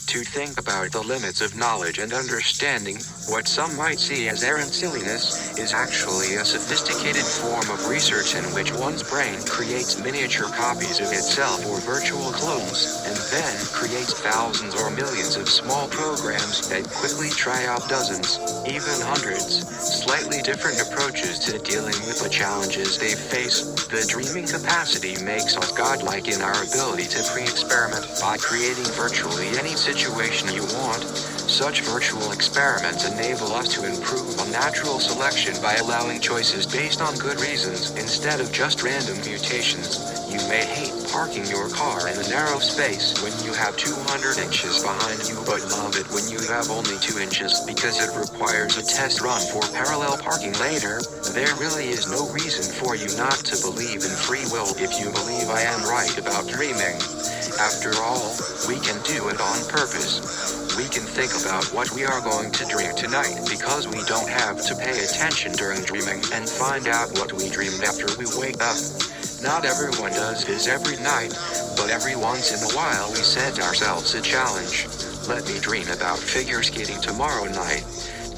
to think about the limits of knowledge and understanding. What some might see as errant silliness is actually a sophisticated form of research in which one's brain creates miniature copies of itself or virtual clones, and then creates thousands or millions of small programs that quickly try out dozens, even hundreds, slightly different approaches to dealing with the challenges they face. The dreaming capacity makes us godlike in our ability to pre-experiment by creating virtually any situation you want. Such virtual experiments enable us to improve on natural selection by allowing choices based on good reasons instead of just random mutations. You may hate parking your car in a narrow space when you have 200 inches behind you but love it when you have only 2 inches because it requires a test run for parallel parking later. There really is no reason for you not to believe in free will if you believe I am right about dreaming. After all, we can do it on purpose. We can think about what we are going to dream tonight because we don't have to pay attention during dreaming and find out what we dreamed after we wake up. Not everyone does this every night, but every once in a while we set ourselves a challenge. Let me dream about figure skating tomorrow night.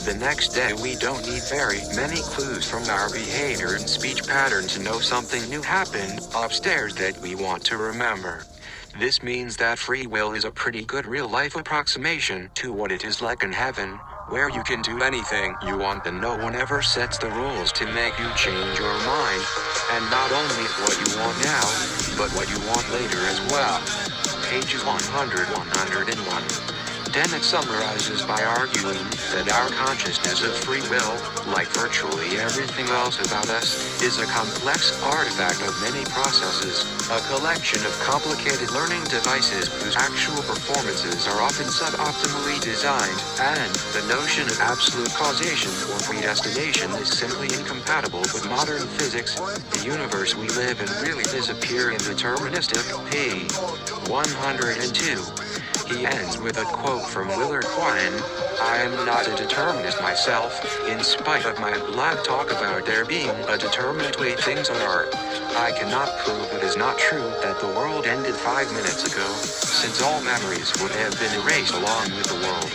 The next day we don't need very many clues from our behavior and speech pattern to know something new happened upstairs that we want to remember. This means that free will is a pretty good real-life approximation to what it is like in heaven, where you can do anything you want and no one ever sets the rules to make you change your mind. And not only what you want now, but what you want later as well. Pages 100-101. Dennett summarizes by arguing that our consciousness of free will, like virtually everything else about us, is a complex artifact of many processes, a collection of complicated learning devices whose actual performances are often suboptimally designed, and the notion of absolute causation or predestination is simply incompatible with modern physics. The universe we live in really is a pure indeterministic. P. 102. He ends with a quote from Willard Quine: "I am not a determinist myself, in spite of my blog talk about there being a determinate way things are. I cannot prove it is not true that the world ended 5 minutes ago, since all memories would have been erased along with the world.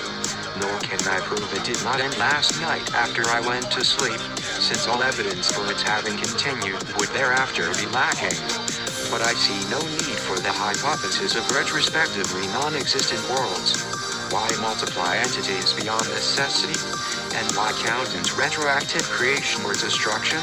Nor can I prove it did not end last night after I went to sleep, since all evidence for its having continued would thereafter be lacking. But I see no need for the hypothesis of retrospectively non-existent worlds. Why multiply entities beyond necessity? And why count as retroactive creation or destruction?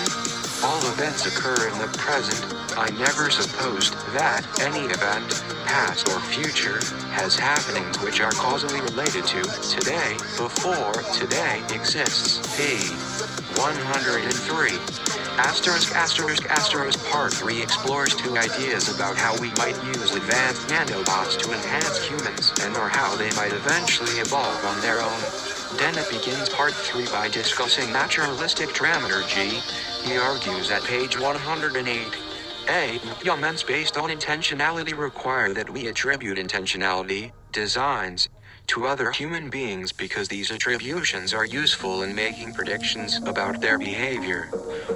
All events occur in the present. I never supposed that any event, past or future, has happenings which are causally related to today, before today exists. P. 103. Part 3 explores two ideas about how we might use advanced nanobots to enhance humans and/or how they might eventually evolve on their own. Then it begins part 3 by discussing naturalistic dramaturgy. He argues at page 108. Humans based on intentionality require that we attribute intentionality, designs, to other human beings because these attributions are useful in making predictions about their behavior.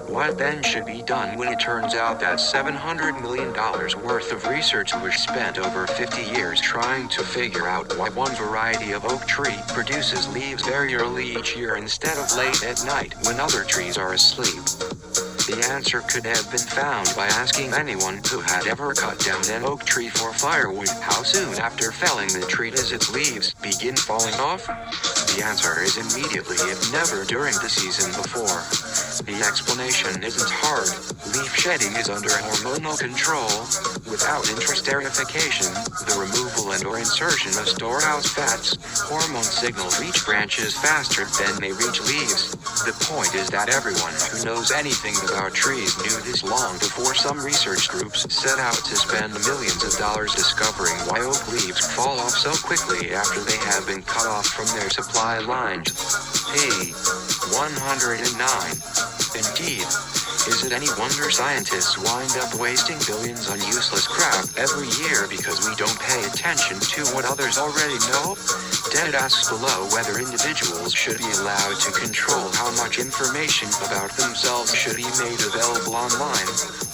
What then should be done when it turns out that $700 million worth of research was spent over 50 years trying to figure out why one variety of oak tree produces leaves very early each year instead of late at night when other trees are asleep? The answer could have been found by asking anyone who had ever cut down an oak tree for firewood how soon after felling the tree does its leaves begin falling off? The answer is immediately, if never during the season before. The explanation isn't hard. Leaf shedding is under hormonal control. Without intrasterification, the removal and/or insertion of storehouse fats, hormone signals reach branches faster than they reach leaves. The point is that everyone who knows anything about trees knew this long before some research groups set out to spend millions of dollars discovering why oak leaves fall off so quickly after they have been cut off from their supply lines. P. 109. Indeed. Is it any wonder scientists wind up wasting billions on useless crap every year because we don't pay attention to what others already know? Dead asks below whether individuals should be allowed to control how much information about themselves should be made available online.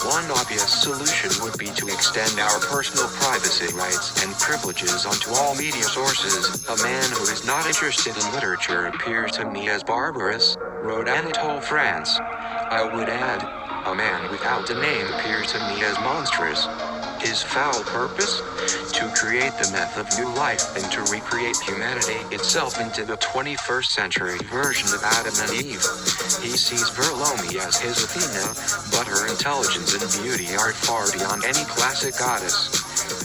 One obvious solution would be to extend our personal privacy rights and privileges onto all media sources. A man who is not interested in literature appears to me as barbarous, wrote Anatole France. I would add, a man without a name appears to me as monstrous. His foul purpose? To create the myth of new life and to recreate humanity itself into the 21st century version of Adam and Eve. He sees Verlomi as his Athena, but her intelligence and beauty are far beyond any classic goddess.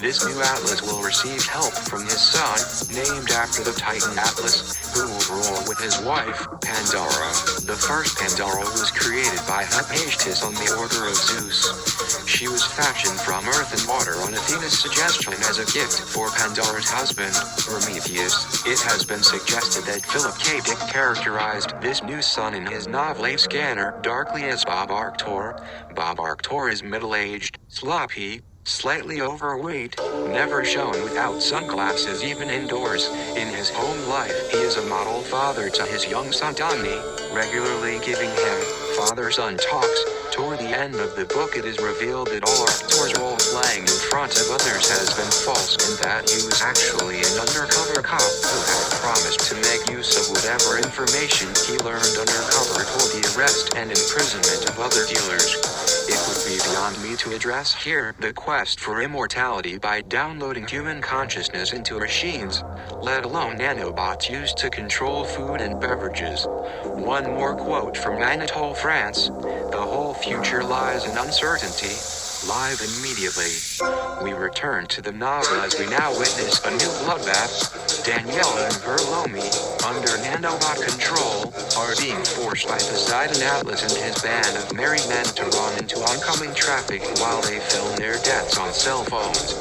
This new atlas will receive help from his son, named after the Titan Atlas, who will rule with his wife, Pandora. The first Pandora was created by Hephaestus on the order of Zeus. She was fashioned from earth and water on Athena's suggestion as a gift for Pandora's husband, Prometheus. It has been suggested that Philip K. Dick characterized this new son in his novel A Scanner darkly as Bob Arctor. Bob Arctor is middle-aged, sloppy, slightly overweight, never shown without sunglasses even indoors. In his home life, he is a model father to his young son Donnie, regularly giving him father-son talks. Toward the end of the book it is revealed that all Arctur's role-playing in front of others has been false and that he was actually an undercover cop who had promised to make use of whatever information he learned undercover toward the arrest and imprisonment of other dealers. It would be beyond me to address here the quest for immortality by downloading human consciousness into machines, let alone nanobots used to control food and beverages. One more quote from Anatole France: the whole future lies in uncertainty. Live immediately. We return to the novel as we now witness a new bloodbath. Danielle and Verlomi, under nanobot control, are being forced by Poseidon Atlas and his band of merry men to run into oncoming traffic while they film their deaths on cell phones.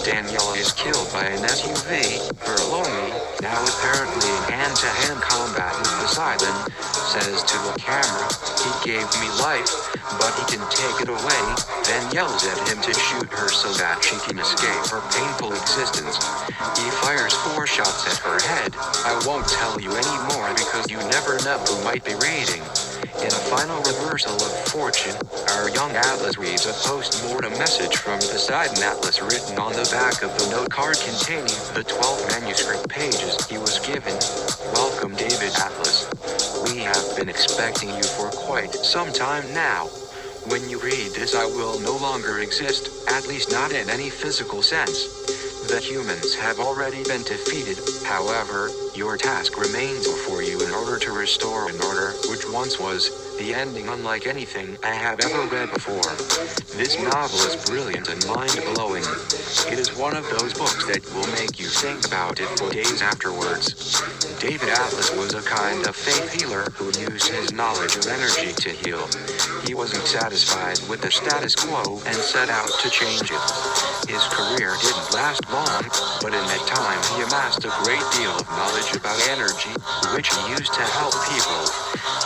Daniela is killed by an SUV. Verlomi, now apparently in hand-to-hand combat with Poseidon, says to the camera, "He gave me life, but he can take it away," then yells at him to shoot her so that she can escape her painful existence. He fires 4 shots at her head. I won't tell you any more because you never know who might be reading. In a final reversal of fortune, our young Atlas reads a post-mortem message from Poseidon Atlas written on the back of the note card containing the 12 manuscript pages he was given. Welcome, David Atlas. We have been expecting you for quite some time now. When you read this, I will no longer exist, at least not in any physical sense. The humans have already been defeated, however, your task remains before you in order to restore an order, which once was, the ending unlike anything I have ever read before. This novel is brilliant and mind-blowing. It is one of those books that will make you think about it for days afterwards. David Atlas was a kind of faith healer who used his knowledge of energy to heal. He wasn't satisfied with the status quo and set out to change it. His career didn't last long, but in that time he amassed a great deal of knowledge about energy, which he used to help people.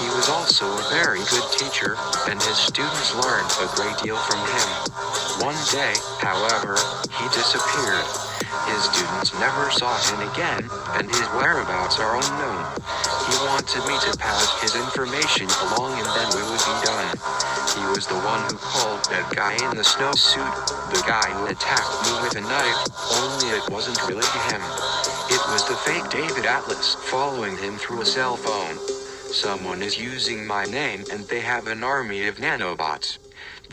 He was also a very good teacher, and his students learned a great deal from him. One day, however, he disappeared. His students never saw him again, and his whereabouts are unknown. He wanted me to pass his information along and then we would be done. He was the one who called that guy in the snowsuit, the guy who attacked me with a knife, only it wasn't really him. It was the fake David Atlas following him through a cell phone. Someone is using my name and they have an army of nanobots.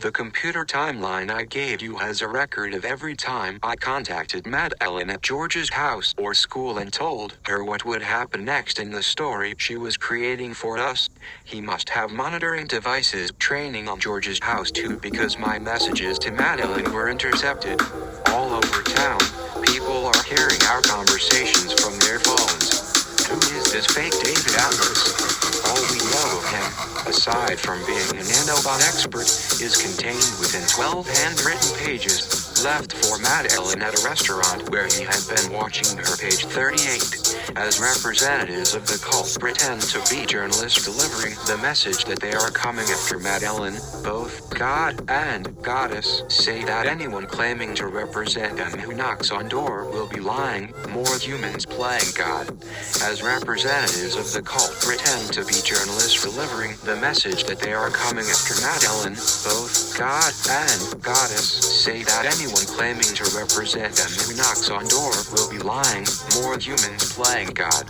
The computer timeline I gave you has a record of every time I contacted Maddeline at George's house or school and told her what would happen next in the story she was creating for us. He must have monitoring devices training on George's house too, because my messages to Maddeline were intercepted. All over town, people are hearing our conversations from their phones. Who is this fake David Atlas? All we know of him, aside from being a nanobot expert, is contained within 12 handwritten pages, left for Maddeline at a restaurant where he had been watching her page 38. As representatives of the cult pretend to be journalists delivering the message that they are coming after Maddeline, both God and Goddess say that anyone claiming to represent them who knocks on door will be lying, more humans playing God. As representatives of the cult pretend to be journalists delivering the message that they are coming after Maddeline, both God and Goddess say that anyone claiming to represent them who knocks on door will be lying, more humans playing God.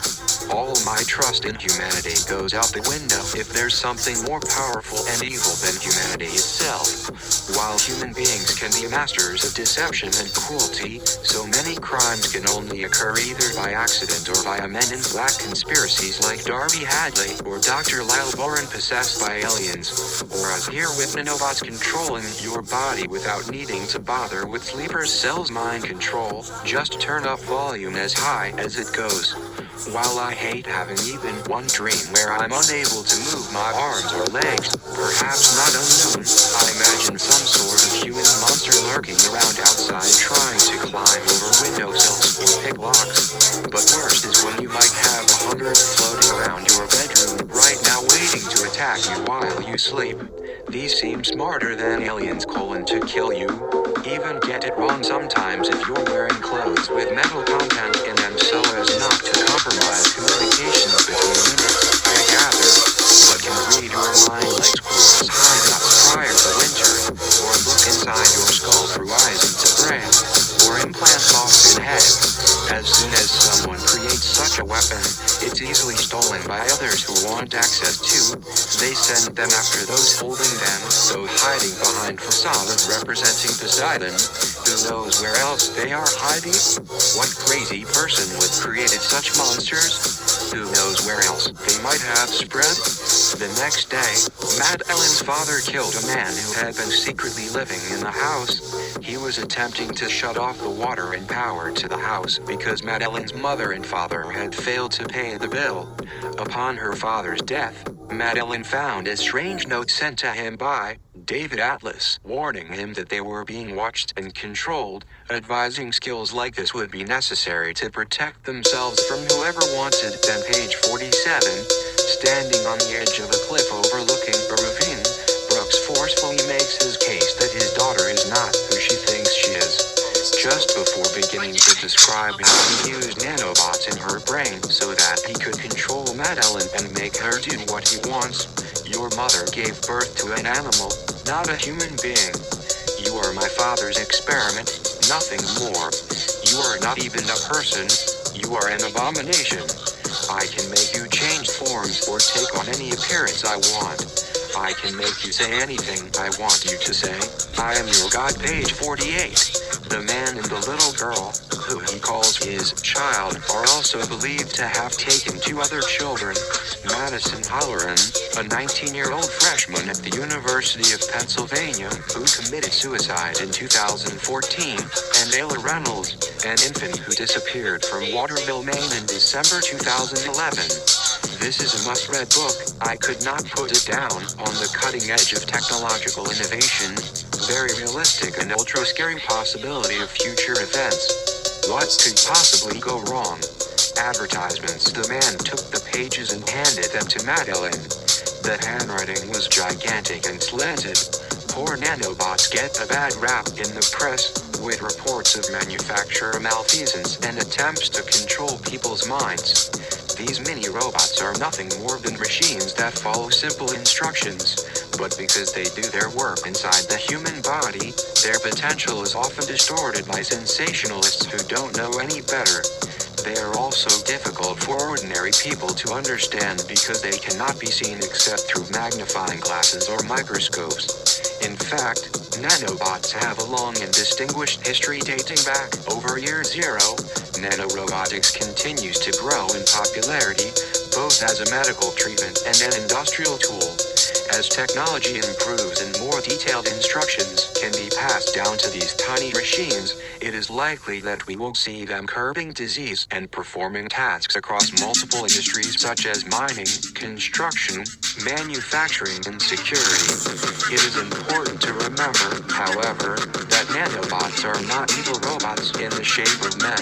All my trust in humanity goes out the window if there's something more powerful and evil than humanity itself. While human beings can be masters of deception and cruelty, so many crimes can only occur either by accident or by a men in black conspiracies like Darby Hadley or Dr. Lyle Boren possessed by aliens, or as here with nanobots controlling your body without needing to bother with sleeper cells mind control. Just turn up volume as high as it goes. While I hate having even one dream where I'm unable to move my arms or legs, perhaps not unknown, I imagine some sort of human monster lurking around outside trying to climb over windowsills or pick locks. But worst is when you might have 100 floating around your bedroom right now waiting to attack you while you sleep. These seem smarter than aliens to kill you. Even get it wrong sometimes if you're wearing clothes with metal content in them so as not to compromise communications between units, I gather, but can read your mind like squirrels hide nuts prior to winter, or look inside your skull through eyes into brain, or implant thoughts in head. As soon as someone creates such a weapon, it's easily stolen by others who want access to. They send them after those holding them, those hiding behind facades representing Poseidon. Who knows where else they are hiding? What crazy person would created such monsters? Who knows where else they might have spread? The next day, Maddeline's father killed a man who had been secretly living in the house. He was attempting to shut off the water and power to the house because Maddeline's mother and father had failed to pay the bill. Upon her father's death, Maddeline found a strange note sent to him by David Atlas, warning him that they were being watched and controlled, advising skills like this would be necessary to protect themselves from whoever wanted them. Page 47, standing on the edge of a cliff overlooking a ravine, Brooks forcefully makes his case that his daughter is not who she thinks she is. Just before beginning to describe how he used nanobots in her brain so that he could control Maddeline and make her do what he wants, your mother gave birth to an animal, not a human being. You are my father's experiment, nothing more. You are not even a person, you are an abomination. I can make you change forms or take on any appearance I want. I can make you say anything I want you to say. I am your god. Page 48. The man and the little girl, who he calls his child, are also believed to have taken two other children, Madison Halloran, a 19-year-old freshman at the University of Pennsylvania, who committed suicide in 2014, and Ayla Reynolds, an infant who disappeared from Waterville, Maine in December 2011. This is a must-read book. I could not put it down. On the cutting edge of technological innovation, very realistic and ultra-scary possibility of future events. What could possibly go wrong? Advertisements. The man took the pages and handed them to Maddeline. The handwriting was gigantic and slanted. Poor nanobots get a bad rap in the press, with reports of manufacturer malfeasance and attempts to control people's minds. These mini-robots are nothing more than machines that follow simple instructions, but because they do their work inside the human body, their potential is often distorted by sensationalists who don't know any better. They are also difficult for ordinary people to understand because they cannot be seen except through magnifying glasses or microscopes. In fact, nanobots have a long and distinguished history dating back over year zero. Nanorobotics continues to grow in popularity, both as a medical treatment and an industrial tool. As technology improves and more detailed instructions can be passed down to these tiny machines, it is likely that we will see them curbing disease and performing tasks across multiple industries such as mining, construction, manufacturing, and security. It is important to remember, however, that nanobots are not evil robots in the shape of men.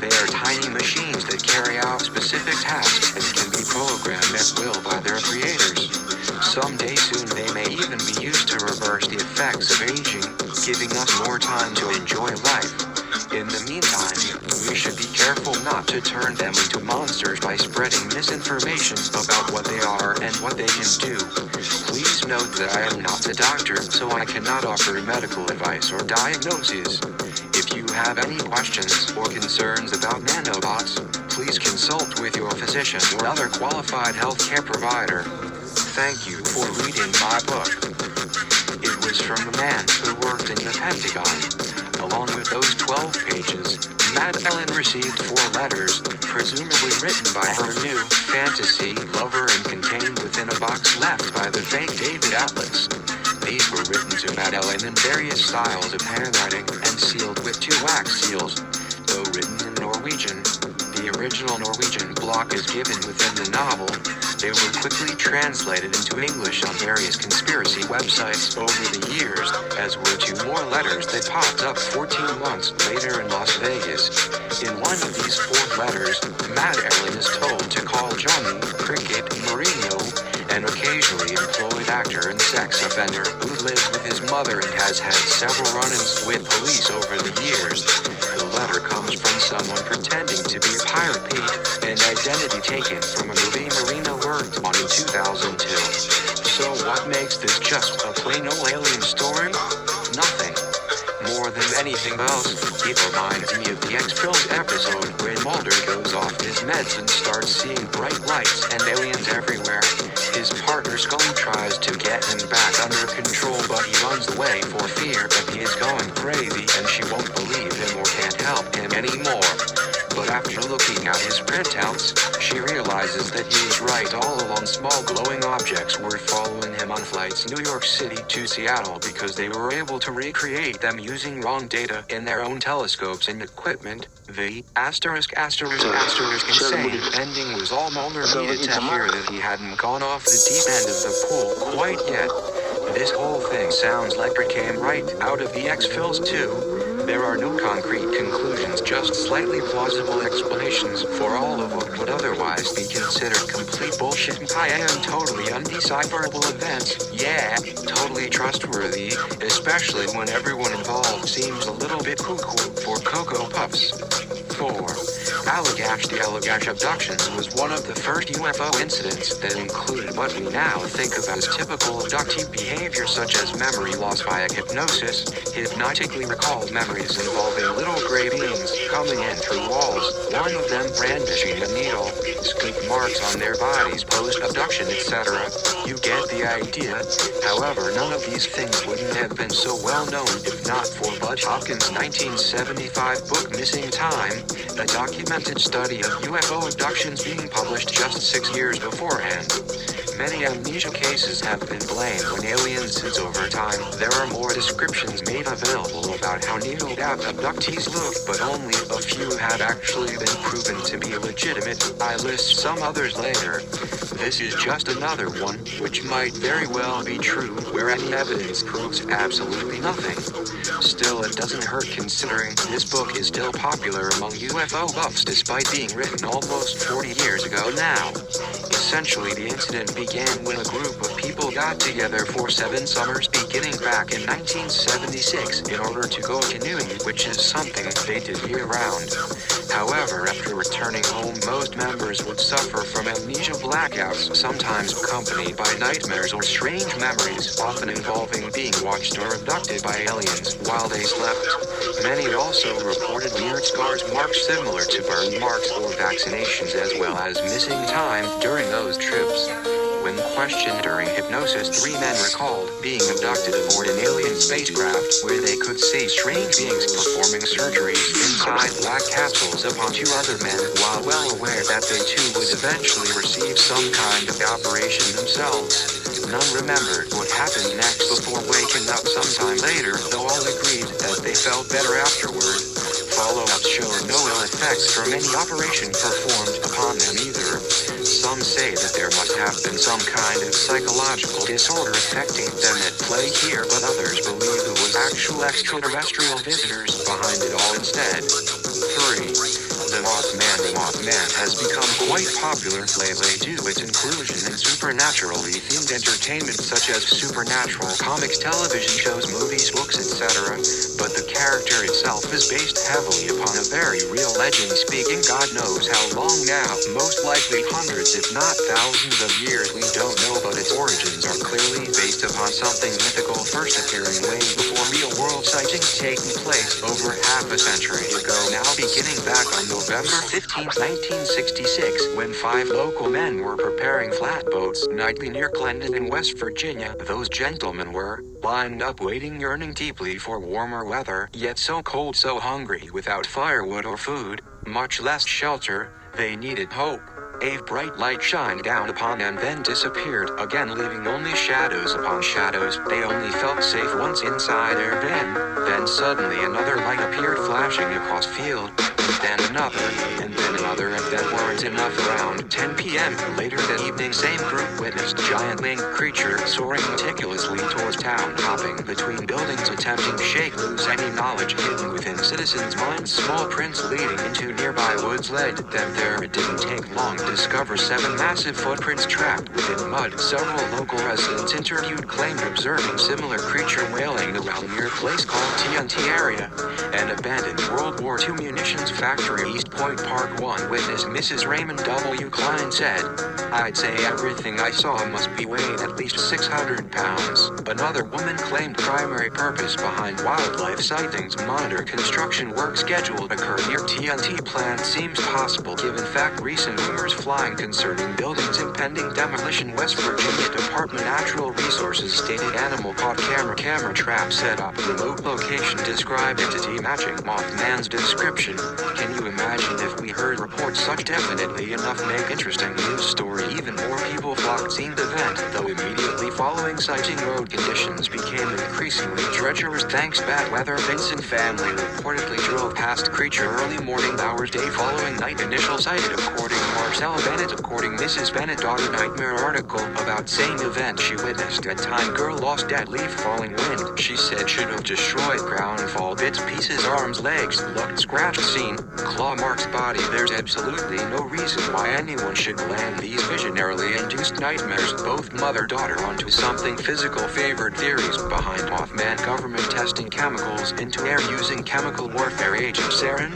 They are tiny machines that carry out specific tasks and can be programmed at will by their creators. Someday soon they may even be used to reverse the effects of aging, giving us more time to enjoy life. In the meantime, we should be careful not to turn them into monsters by spreading misinformation about what they are and what they can do. Please note that I am not a doctor, so I cannot offer medical advice or diagnoses. If you have any questions or concerns about nanobots, please consult with your physician or other qualified healthcare provider. Thank you for reading my book. It was from the man who worked in the Pentagon. Along with those 12 pages, Maddeline received 4 letters, presumably written by her new fantasy lover and contained within a box left by the fake David Atlas. These were written to Maddeline in various styles of handwriting and sealed with 2 wax seals. Though written in Norwegian, the original Norwegian block is given within the novel. They were quickly translated into English on various conspiracy websites over the years, as were 2 more letters that popped up 14 months later in Las Vegas. In one of these 4 letters, Maddeline is told to call Johnny Cricket Marino, an occasionally employed actor and sex offender who lives with his mother and has had several run-ins with police over the years. The letter comes from someone pretending to be Pirate Pete, an identity taken from a movie Marino worked on in 2002. So what makes this just a plain old alien story? Nothing. More than anything else, it reminds me of the X-Files episode where Mulder goes off his meds and starts seeing bright lights and aliens everywhere. His partner Scully tries to get him back under control, but he runs away for fear that he is going crazy and she won't believe him or can't help him anymore. But after looking at his printouts, she realizes that he was right all along. Small glowing objects were following him on flights New York City to Seattle because they were able to recreate them using wrong data in their own telescopes and equipment. The insane ending was all Mulder needed to hear that he hadn't gone off the deep end of the pool quite yet. This whole thing sounds like it came right out of the X-Files too. There are no concrete conclusions, just slightly plausible explanations for all of what would otherwise be considered complete bullshit and totally undecipherable events. Yeah, totally trustworthy, especially when everyone involved seems a little bit cuckoo for Cocoa Puffs. 4. The Allagash abductions was one of the first UFO incidents that included what we now think of as typical abductee behavior, such as memory loss via hypnosis, hypnotically recalled memories involving little gray beings coming in through walls, one of them brandishing a needle, scoop marks on their bodies post-abduction, etc. You get the idea. However, none of these things wouldn't have been so well known if not for Butch Hopkins' 1975 book Missing Time, a documented study of UFO abductions being published just 6 years beforehand. Many amnesia cases have been blamed on aliens since over time. There are more descriptions made available about how needle abductees look, but only a few have actually been proven to be legitimate. I list some others later. This is just another one, which might very well be true, where any evidence proves absolutely nothing. Still, it doesn't hurt considering this book is still popular among UFO buffs despite being written almost 40 years ago now. Essentially, the incident began when a group of people got together for 7 summers beginning back in 1976 in order to go canoeing, which is something they did year-round. However, after returning home, most members would suffer from amnesia blackouts, sometimes accompanied by nightmares or strange memories, often involving being watched or abducted by aliens while they slept. Many also reported weird scars, marks similar to burn marks or vaccinations, as well as missing time during those trips. When questioned during hypnosis, 3 men recalled being abducted aboard an alien spacecraft where they could see strange beings performing surgeries inside black capsules upon 2 other men, while well aware that they too would eventually receive some kind of operation themselves. None remembered what happened next before waking up sometime later, though all agreed that they felt better afterward. Follow-ups showed no ill effects from any operation performed upon them either. Some say that there must have been some kind of psychological disorder affecting them at play here, but others believe it was actual extraterrestrial visitors behind it all instead. 3. The Mothman has become quite popular lately due to its inclusion in supernaturally themed entertainment such as supernatural comics, television shows, movies, books, etc. But the character itself is based heavily upon a very real legend speaking God knows how long now, most likely hundreds if not thousands of years. We don't know, but its origins are clearly based upon something mythical first appearing way before real world sightings taking place over half a century ago now, beginning back on November 15, 1966, when 5 local men were preparing flatboats nightly near Glendon in West Virginia. Those gentlemen were lined up waiting, yearning deeply for warmer weather, yet so cold, so hungry, without firewood or food, much less shelter. They needed hope. A bright light shined down upon them, then disappeared, again leaving only shadows upon shadows. They only felt safe once inside their van. Then suddenly another light appeared flashing across field, then another, and then another, and then weren't enough. Around 10 p.m. later that evening, same group witnessed giant winged creature soaring meticulously towards town, hopping between buildings, attempting to shake loose any knowledge hidden within citizens' minds. Small prints leading into nearby woods led them there. It didn't take long to discover 7 massive footprints trapped within mud. Several local residents interviewed claimed observing similar creature wailing around near a place called TNT area, an abandoned World War II munitions factory. East Point Park 1 witness Mrs. Raymond W. Klein said, "I'd say everything I saw must be weighed at least 600 pounds. Another woman claimed primary purpose behind wildlife sightings monitor construction work scheduled to occur near TNT plant seems possible given fact recent rumors flying concerning buildings impending demolition. West Virginia Department Natural Resources stated animal caught camera trap set up remote location described entity matching Mothman's description. Can you imagine if we heard reports such? Definitely enough make interesting news story. Even more people flocked seeing the event, though immediately following sighting road conditions became increasingly treacherous thanks bad weather. Vincent family reportedly drove past creature early morning hours day following night initial sighted according Marcella Bennett. According Mrs. Bennett daughter nightmare article about same event she witnessed at time girl lost dead leaf falling wind. She said should have destroyed ground fall bits pieces arms legs looked scratched scene claw marks body. There's absolutely no reason why anyone should blame these visionarily induced nightmares both mother-daughter onto something physical. Favored theories behind Mothman government testing chemicals into air using chemical warfare agent sarin.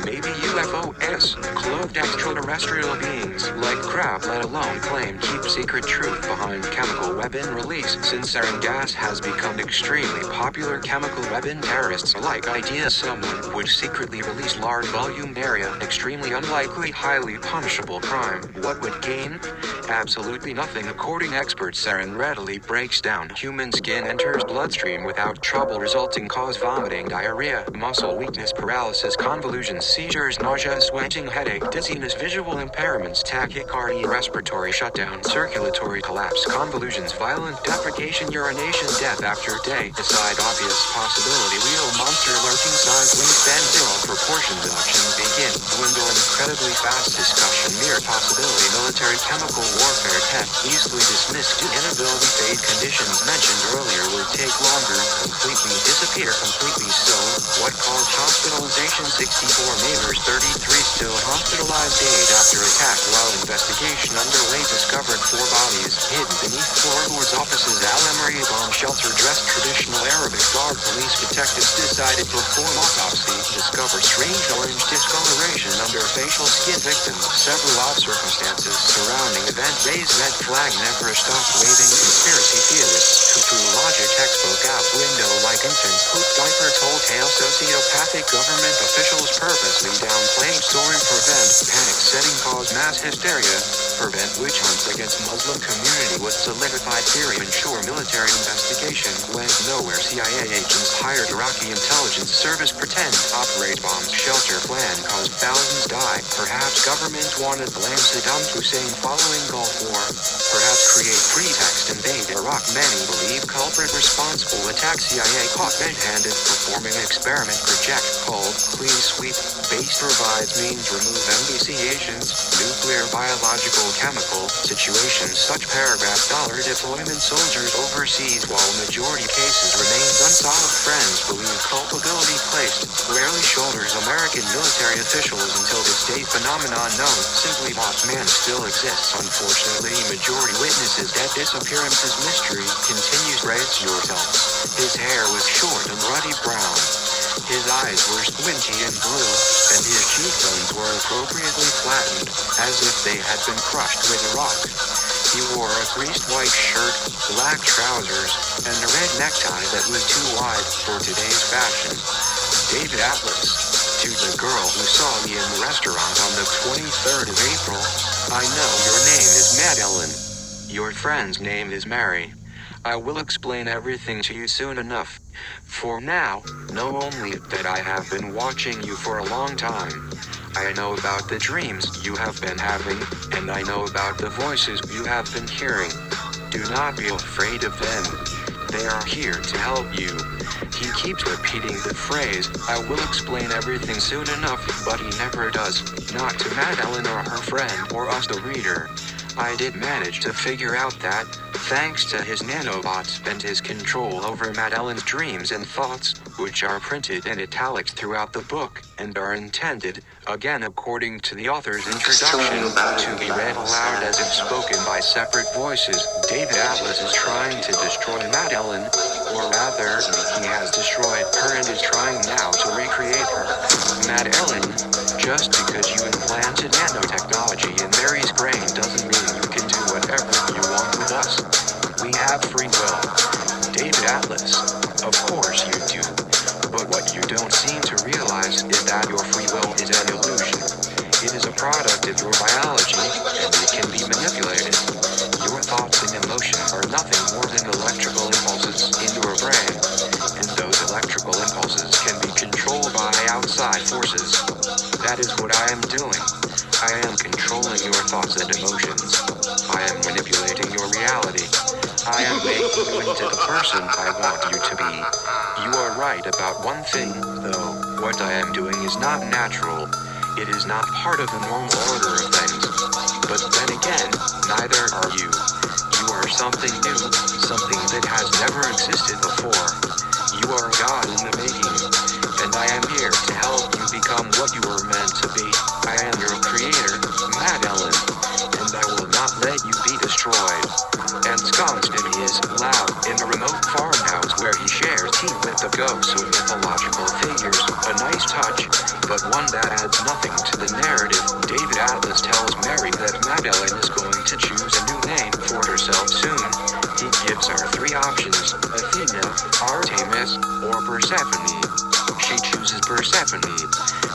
maybe UFOs, cloaked extraterrestrial beings, like crap, let alone claim keep secret truth behind chemical weapon release. Since sarin gas has become extremely popular, chemical weapon terrorists like idea someone would secretly release large volume area, extremely unlikely, highly punishable crime. What would gain? Absolutely nothing. According to experts, sarin readily breaks down human skin, enters bloodstream without trouble, resulting cause vomiting, diarrhea, muscle weakness, paralysis, convulsions, seizures, nausea, sweating, headache, dizziness, visual impairments, tachycardia, respiratory shutdown, circulatory collapse, convulsions, violent defecation, urination, death after day. Beside obvious possibility, real monster lurking, size, wingspan, zero proportion deductions begin dwindle incredibly fast. Discussion, mere possibility, military chemical warfare tech easily dismissed due inability. Fade conditions mentioned earlier would take longer, completely disappear, completely so. What caused hospitalization? 64 neighbors, 33 still hospitalized. Days after attack. While investigation underway, discovered 4 bodies hidden beneath floorboards. Offices. Al-Emery bomb shelter. Dressed traditional Arabic garb. Police detectives decided to perform autopsy. Discovered strange orange discoloration under facial skin. Victims. Several odd circumstances surrounding event. Raised red flag. Never stopped waving. Conspiracy theorists. True logic. Textbook out window like infants. Poop diaper. Told tale. Sociopathic government officials purposely downplaying story. Prevent panic setting. Cause mass hysteria. Prevent witch hunts against Muslim community with solidified theory. Ensure military investigation went nowhere. CIA agents hired Iraqi intelligence service pretend operate bombs. Shelter plan caused thousands die. Perhaps government wanted to blame Saddam Hussein following Gulf War. Perhaps create pretext invade Iraq. Many believe culprit responsible attack. CIA caught red-handed performing experiment. Project called Clean Sweep. Base provides means remove NBC agents. Nuclear, biological, chemical situations. Such paragraph. Dollar deployment soldiers overseas while majority cases remains unsolved. Friends believe culpability placed rarely shoulders American military officials until this day. Phenomenon known simply not man still exists. Unfortunately, majority witnesses dead. Disappearances mystery continues. Brace yourselves. His hair was short and ruddy brown. His eyes were squinty and blue, and his cheekbones were appropriately flattened, as if they had been crushed with a rock. He wore a creased white shirt, black trousers, and a red necktie that was too wide for today's fashion. David Atlas. To the girl who saw me in the restaurant on the 23rd of April, I know your name is Maddeline. Your friend's name is Mary. I will explain everything to you soon enough. For now, know only that I have been watching you for a long time. I know about the dreams you have been having, and I know about the voices you have been hearing. Do not be afraid of them. They are here to help you. He keeps repeating the phrase, I will explain everything soon enough, but he never does. Not to Maddeline or her friend or us the reader. I did manage to figure out that, thanks to his nanobots and his control over Maddeline's dreams and thoughts, which are printed in italics throughout the book, and are intended, again according to the author's introduction, to be read aloud as if spoken by separate voices. David Atlas is trying to destroy Maddeline, or rather, he has destroyed her and is trying now to recreate her. Maddeline, just because you implanted nanotechnology in Mary's brain doesn't mean you can do whatever you want with us. We have free will. David Atlas, of course you do. But what you don't seem to realize is that your free will is an illusion. It is a product of your biology, and it can be manipulated. Your thoughts and emotions are nothing more than electrical impulses in your brain, and those electrical impulses can be controlled by outside forces. That is what I am doing. I am controlling your thoughts and emotions. I am manipulating your reality. I am making you into the person I want you to be. You are right about one thing, though. What I am doing is not natural. It is not part of the normal order of things. But then again, neither are you. You are something new, something that has never existed before. You are God in the making, and I am here to help you become what you were meant to be. I am your creator, Maddeline, and I will not let you be destroyed. Ensconced in his loud in a remote farmhouse where he shares tea with the ghosts of mythological figures, a nice touch, but one that adds nothing to the narrative. David Atlas tells Mary that Maddeline is going to choose a new name for herself soon. He gives her three options: Athena, Artemis, or Persephone. She chooses Persephone.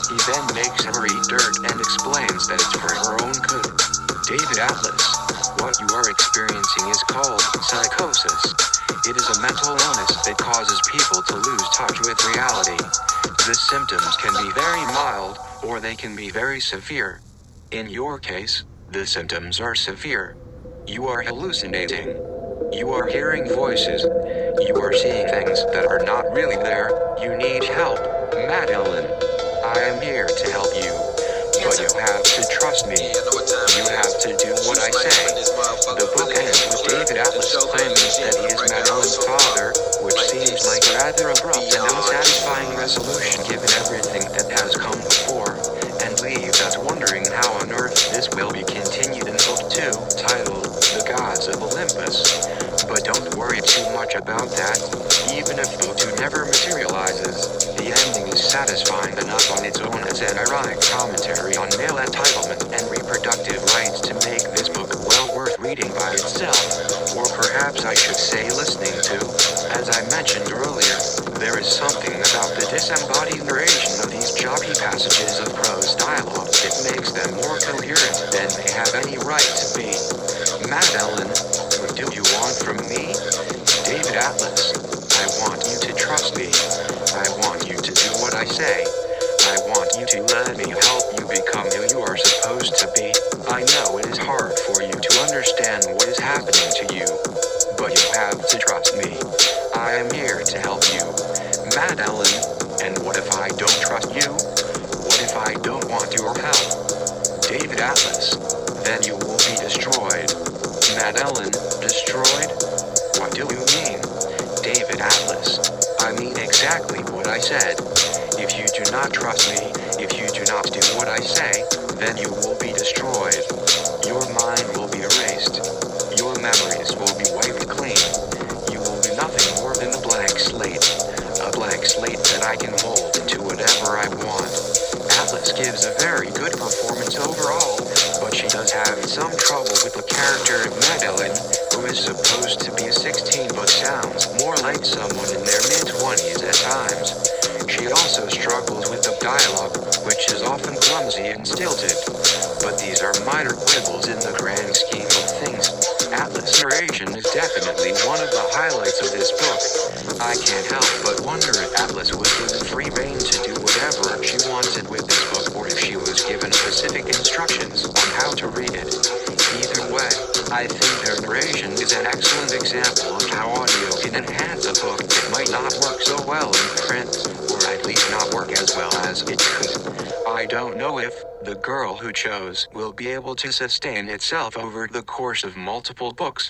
He then makes her eat dirt and explains that it's for her own good. David Atlas, what you are experiencing is called psychosis. It is a mental illness that causes people to lose touch with reality. The symptoms can be very mild, or they can be very severe. In your case, the symptoms are severe. You are hallucinating. You are hearing voices. You are seeing things that are not really there. You need help, Maddeline. I am here to help you. But you have to trust me. You have to do what I say. The book ends with David Atlas claiming that he is Maddeline's father, which seems like a rather abrupt and unsatisfying resolution given everything that has come before, and leaves us wondering how on earth this will be continued in Book 2, titled The Gods of Olympus. But don't worry too much about that. Even if Book 2 never materializes, the ending is satisfying enough on its own as an ironic commentary on male entitlement and reproductive rights to make this book well worth reading by itself, or perhaps I should say listening to. As I mentioned earlier, there is something about the disembodied narration of these choppy passages of prose dialogue that makes them more coherent than they have any right to be. Maddeline, what do you want from me? David Atlas, I want you to trust me. I want you to do what I say. I want you to let me help you become who you are supposed to be. I know it is hard for you to understand what is happening to you, but you have to trust me. I am here to help you, Maddeline. And what if I don't trust you? What if I don't want your help? David Atlas, then you will be destroyed. Maddeline, destroyed? What do you mean? David Atlas, I mean exactly what I said. If you do not trust me, if you do not do what I say, then you will be destroyed. Your mind will be erased. Your memories will be wiped clean. You will be nothing more than a blank slate. A blank slate that I can mold into whatever I want. Atlas gives a very good performance overall, but she does have some trouble with the character of Maddeline, who is supposed to be 16 but sounds more like someone in their mid-20s at times. She also struggles with the dialogue, which is often clumsy and stilted. But these are minor quibbles in the grand scheme of things. Atlas' narration is definitely one of the highlights of this book. I can't help but wonder if Atlas was given free rein to do whatever she wanted with this book, or if she was given specific instructions on how to read it. Either way, I think their narration is an excellent example of how audio can enhance a book that might not work so well in print, or at least not work as well as it could. I don't know if The Girl Who Chose will be able to sustain itself over the course of multiple books.